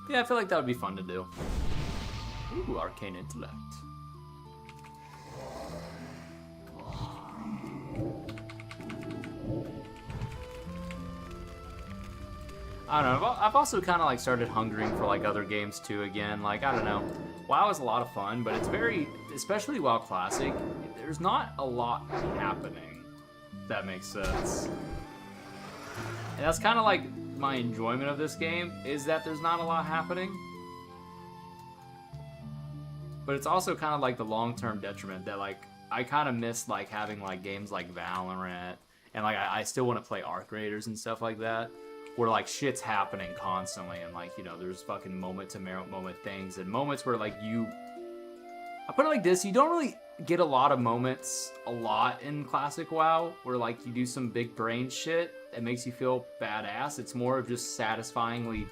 Yeah, I feel like that would be fun to do. Ooh, arcane intellect. I don't know, I've also kind of like started hungering for like other games too again. Like, I don't know, WoW is a lot of fun, but it's very, especially WoW Classic, there's not a lot happening, if that makes sense. And that's kind of like my enjoyment of this game, is that there's not a lot happening. But it's also kind of like the long-term detriment that like, I kind of miss like having like games like Valorant, and like I still want to play Arc Raiders and stuff like that, where like shit's happening constantly, and like, you know, there's fucking moment to moment things, and moments where like I put it like this, you don't really get a lot of moments in classic WoW where like you do some big brain shit that makes you feel badass. It's more of just satisfyingly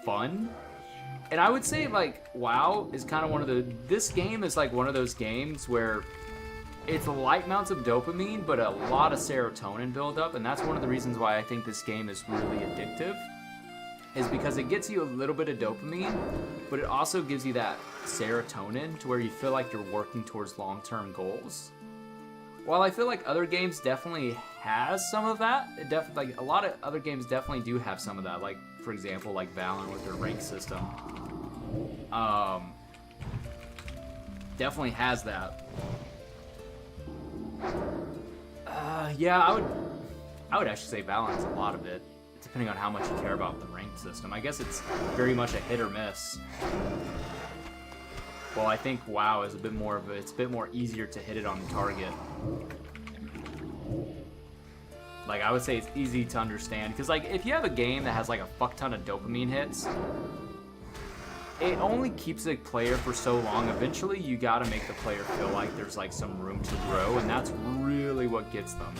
fun. And I would say like WoW is kind of this game is like one of those games where it's light amounts of dopamine, but a lot of serotonin buildup, and that's one of the reasons why I think this game is really addictive, is because it gets you a little bit of dopamine, but it also gives you that serotonin to where you feel like you're working towards long-term goals. While I feel like other games definitely has some of that, like a lot of other games definitely do have some of that, like for example like Valorant with their rank system. Definitely has that. Yeah, I would actually say Valorant's a lot of it, depending on how much you care about the ranked system. I guess it's very much a hit or miss. Well, I think WoW is it's a bit more easier to hit it on the target. Like, I would say it's easy to understand, because like if you have a game that has like a fuck ton of dopamine hits, it only keeps a player for so long. Eventually, you gotta make the player feel like there's like some room to grow, and that's really what gets them.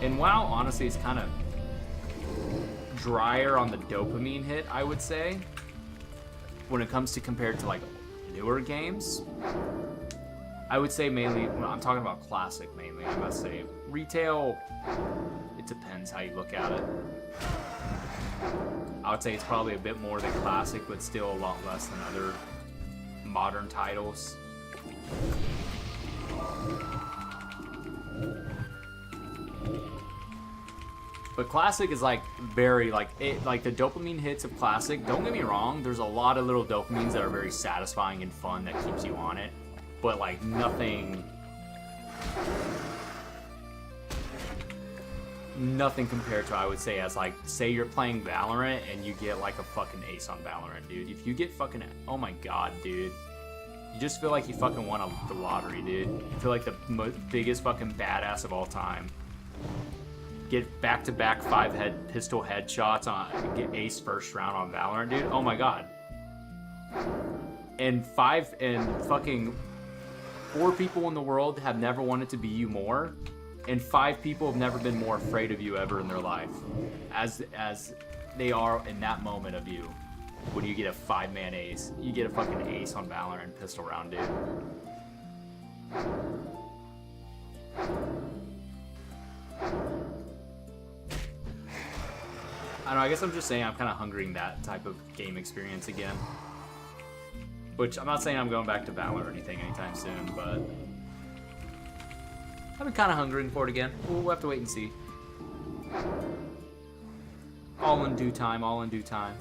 And WoW, honestly, is kind of drier on the dopamine hit, I would say, when it comes to compared to like newer games. I would say mainly, well, I'm talking about classic mainly, I must say. Retail, it depends how you look at it. I would say it's probably a bit more than classic, but still a lot less than other modern titles. But classic is like very like it, like the dopamine hits of classic. Don't get me wrong, there's a lot of little dopamines that are very satisfying and fun that keeps you on it. But like nothing compared to, I would say, as like, say you're playing Valorant and you get like a fucking ace on Valorant, dude. If you get fucking, oh my god, dude. You just feel like you fucking won the lottery, dude. You feel like the biggest fucking badass of all time. Get back-to-back 5 pistol headshots on, get ace first round on Valorant, dude. Oh my god. And fucking 4 people in the world have never wanted to be you more, and 5 people have never been more afraid of you ever in their life, as they are in that moment of you. When you get a 5-man ace, you get a fucking ace on Valorant pistol round, dude. I don't know, I guess I'm just saying I'm kind of hungering that type of game experience again. Which, I'm not saying I'm going back to Valor or anything anytime soon, but I've been kind of hungering for it again. We'll have to wait and see. All in due time, all in due time.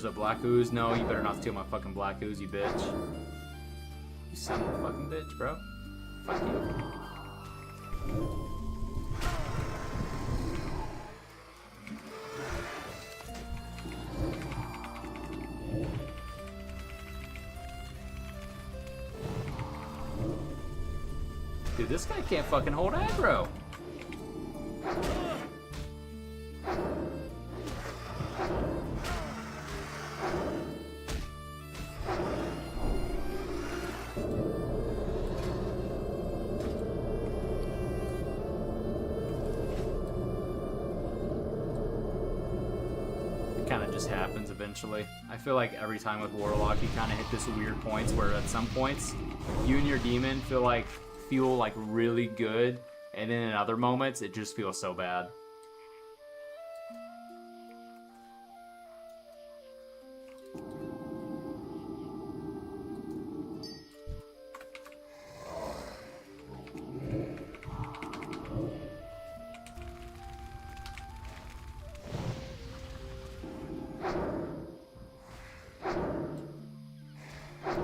A black ooze? No, you better not steal my fucking black ooze, you bitch. You son of a fucking bitch, bro. Fuck you. Dude, this guy can't fucking hold aggro. Happens eventually. I feel like every time with Warlock you kind of hit this weird points where at some points you and your demon feel like really good, and then in other moments it just feels so bad.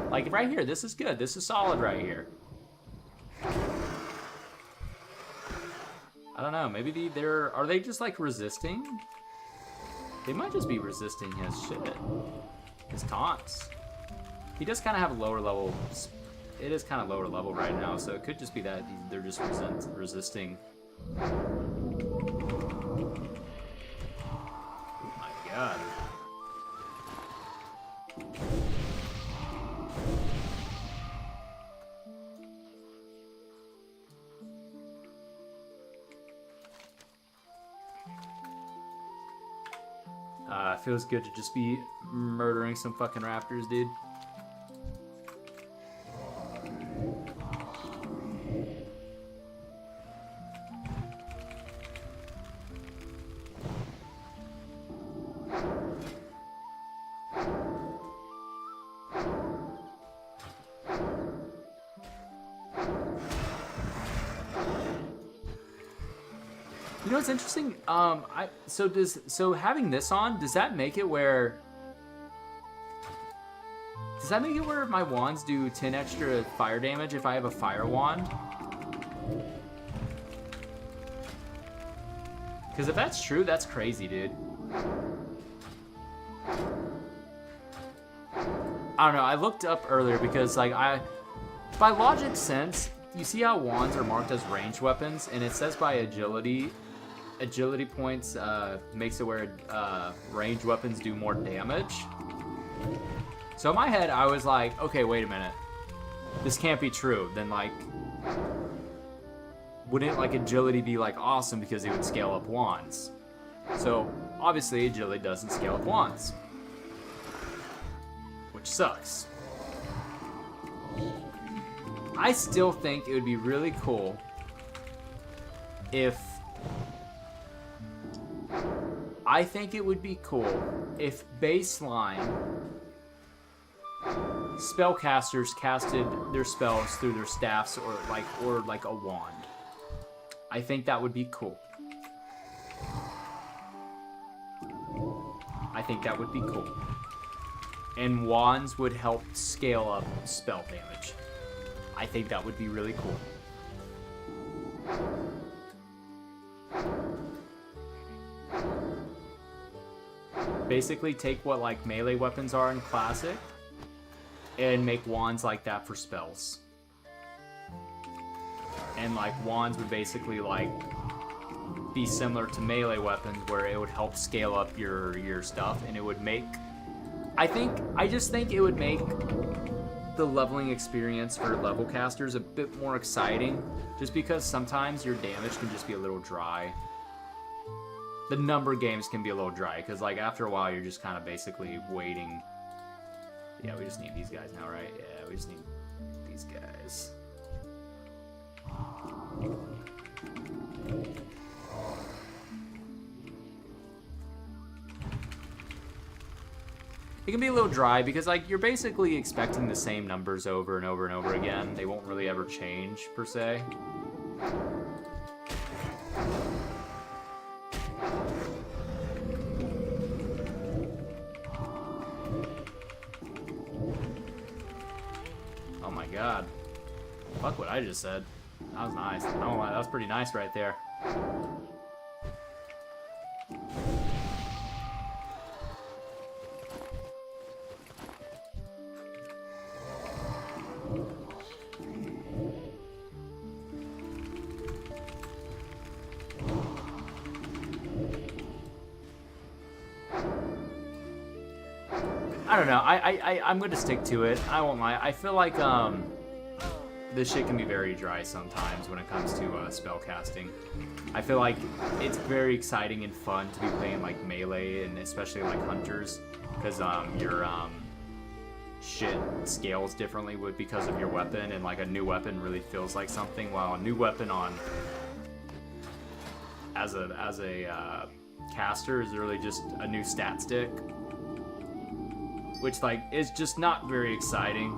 Like right here, this is good. This is solid right here. I don't know. Maybe are they just like resisting? They might just be resisting his shit, his taunts. He does kind of have a lower level. It is kind of lower level right now, so it could just be that they're just resisting. Oh my god. Feels good to just be murdering some fucking raptors, dude. You know what's interesting? So having this on, does that make it where my wands do 10 extra fire damage if I have a fire wand? Because if that's true, that's crazy, dude. I don't know, I looked up earlier because like by logic sense, you see how wands are marked as ranged weapons, and it says by agility points makes it where ranged weapons do more damage. So in my head, I was like, okay, wait a minute. This can't be true. Then like, wouldn't like agility be like awesome because it would scale up wands? So obviously agility doesn't scale up wands, which sucks. I still think it would be really cool if baseline spellcasters casted their spells through their staffs or like a wand. I think that would be cool. I think that would be cool. And wands would help scale up spell damage. I think that would be really cool. Basically take what like melee weapons are in Classic and make wands like that for spells. And like wands would basically like be similar to melee weapons where it would help scale up your stuff, and it would make I just think it would make the leveling experience for level casters a bit more exciting, just because sometimes your damage can just be a little dry. The number games can be a little dry because like after a while you're just kind of basically waiting. Yeah, we just need these guys now, right? Yeah, we just need these guys. It can be a little dry because like you're basically expecting the same numbers over and over and over again. They won't really ever change per se. Oh my god. Fuck what I just said. That was nice. I don't lie, that was pretty nice right there. I don't know. I'm going to stick to it. I won't lie. I feel like this shit can be very dry sometimes when it comes to spell casting. I feel like it's very exciting and fun to be playing like melee and especially like hunters, because your shit scales differently because of your weapon, and like a new weapon really feels like something, while a new weapon on as a caster is really just a new stat stick, which like is just not very exciting.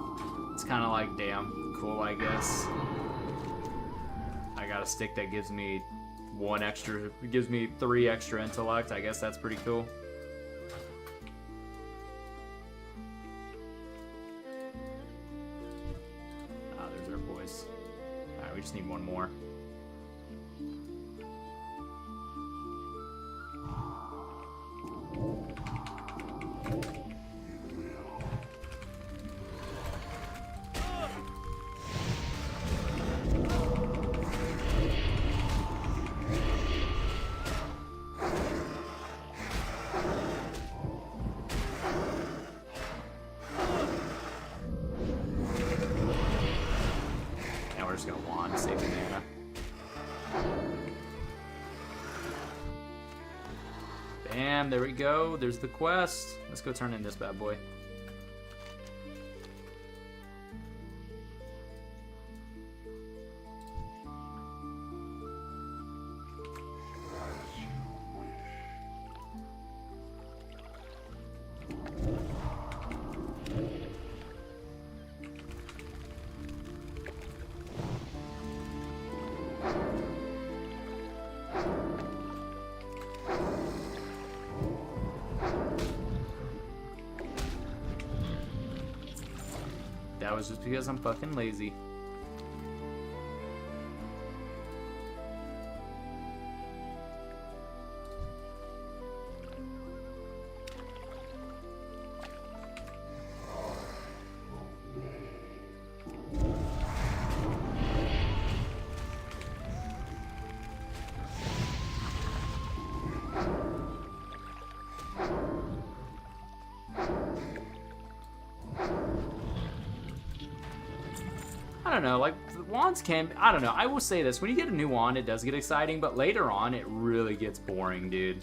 It's kind of like, damn, cool, I guess. I got a stick that gives me 3 extra intellect. I guess that's pretty cool. Ah, there's our boys. Alright, we just need one more. Just got wand, save the mana. Bam, there we go. There's the quest. Let's go turn in this bad boy. it's just because I'm fucking lazy. I don't know, like, the wands can, I don't know, I will say this, when you get a new wand, it does get exciting, but later on, it really gets boring, dude.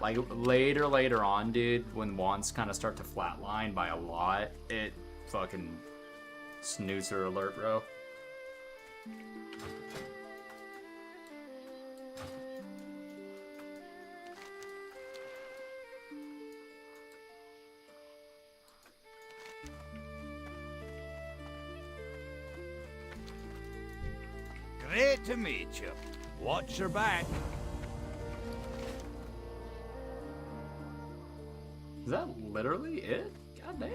Like, later on, dude, when wands kind of start to flatline by a lot, it fucking snoozer alert, bro. Great to meet you. Watch your back. Is that literally it? God damn.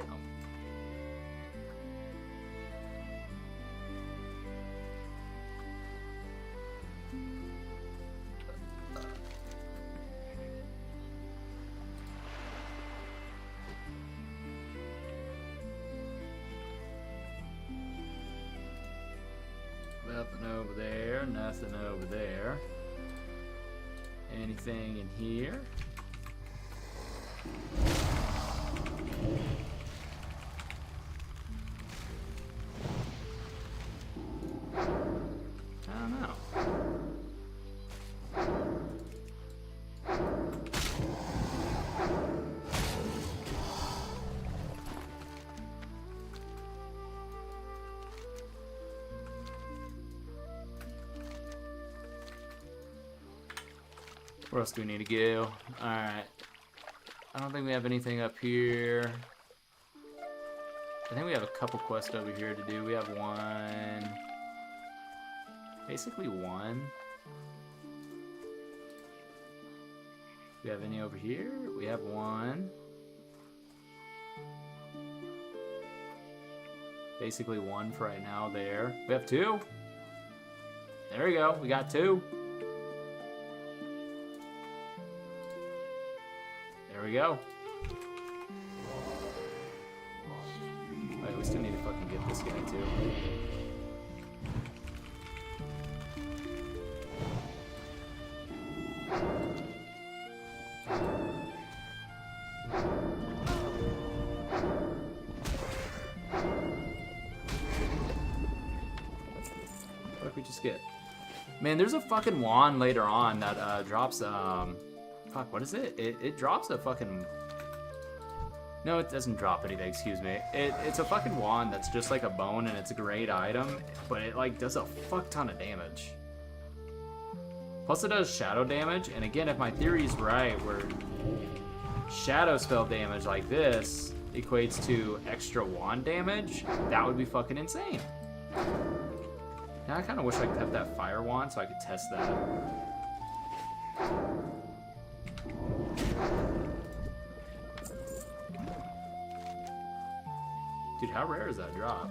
Nothing over there, nothing over there. Anything in here? I don't know. Where else do we need to go? Alright. I don't think we have anything up here. I think we have a couple quests over here to do. We have one. Basically one. Do we have any over here? We have one. Basically one for right now there. We have two. There we go. We got two. There we go. Wait, we still need to fucking get this guy too. What did we just get? Man, there's a fucking wand later on that drops fuck, what is it? It drops a fucking... No, it doesn't drop anything, excuse me. It's a fucking wand that's just like a bone and it's a great item, but it like does a fuck ton of damage. Plus it does shadow damage, and again, if my theory's right, where shadow spell damage like this equates to extra wand damage, that would be fucking insane. Now I kind of wish I could have that fire wand so I could test that. Dude, how rare is that drop?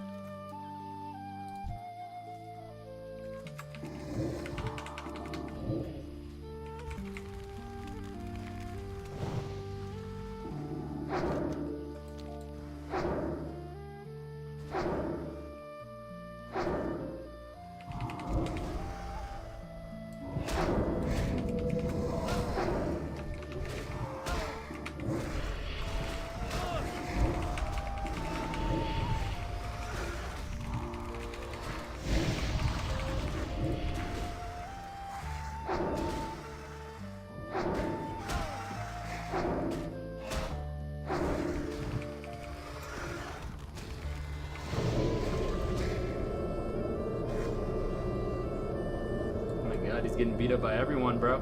He's getting beat up by everyone, bro.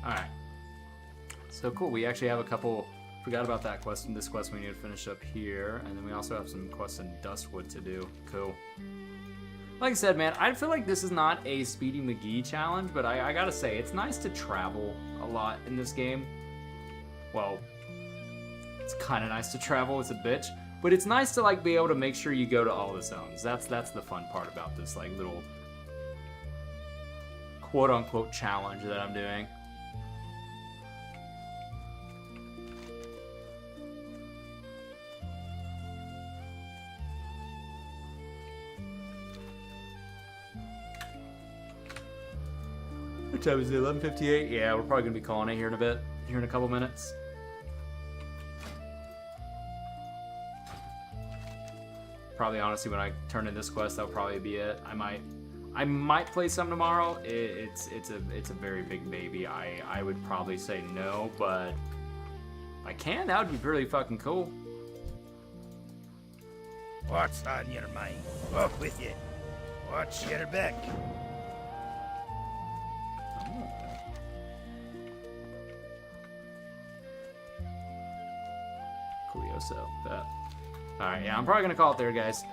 Alright. So cool, we actually have a couple... Forgot about that quest. This quest we need to finish up here. And then we also have some quests in Dustwood to do. Cool. Like I said, man, I feel like this is not a Speedy McGee challenge, but I gotta say, it's nice to travel a lot in this game. Well, it's kind of nice to travel, it's a bitch. But it's nice to, like, be able to make sure you go to all the zones. That's the fun part about this, like, little quote-unquote challenge that I'm doing. What time is it? 11:58? Yeah, we're probably gonna be calling it here in a bit. Here in a couple minutes. Probably, honestly, when I turn in this quest, that'll probably be it. I might play some tomorrow. It's a very big baby. I would probably say no, but if I can, that would be really fucking cool. What's on your mind? Off with you. Watch your back. Coolio, but alright, yeah, I'm probably gonna call it there, guys.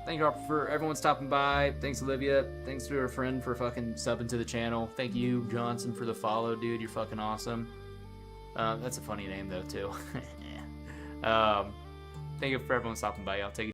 Thank you all for everyone stopping by. Thanks, Olivia. Thanks to our friend for fucking subbing to the channel. Thank you, Johnson, for the follow, dude. You're fucking awesome. That's a funny name though, too. Thank you for everyone stopping by. I'll take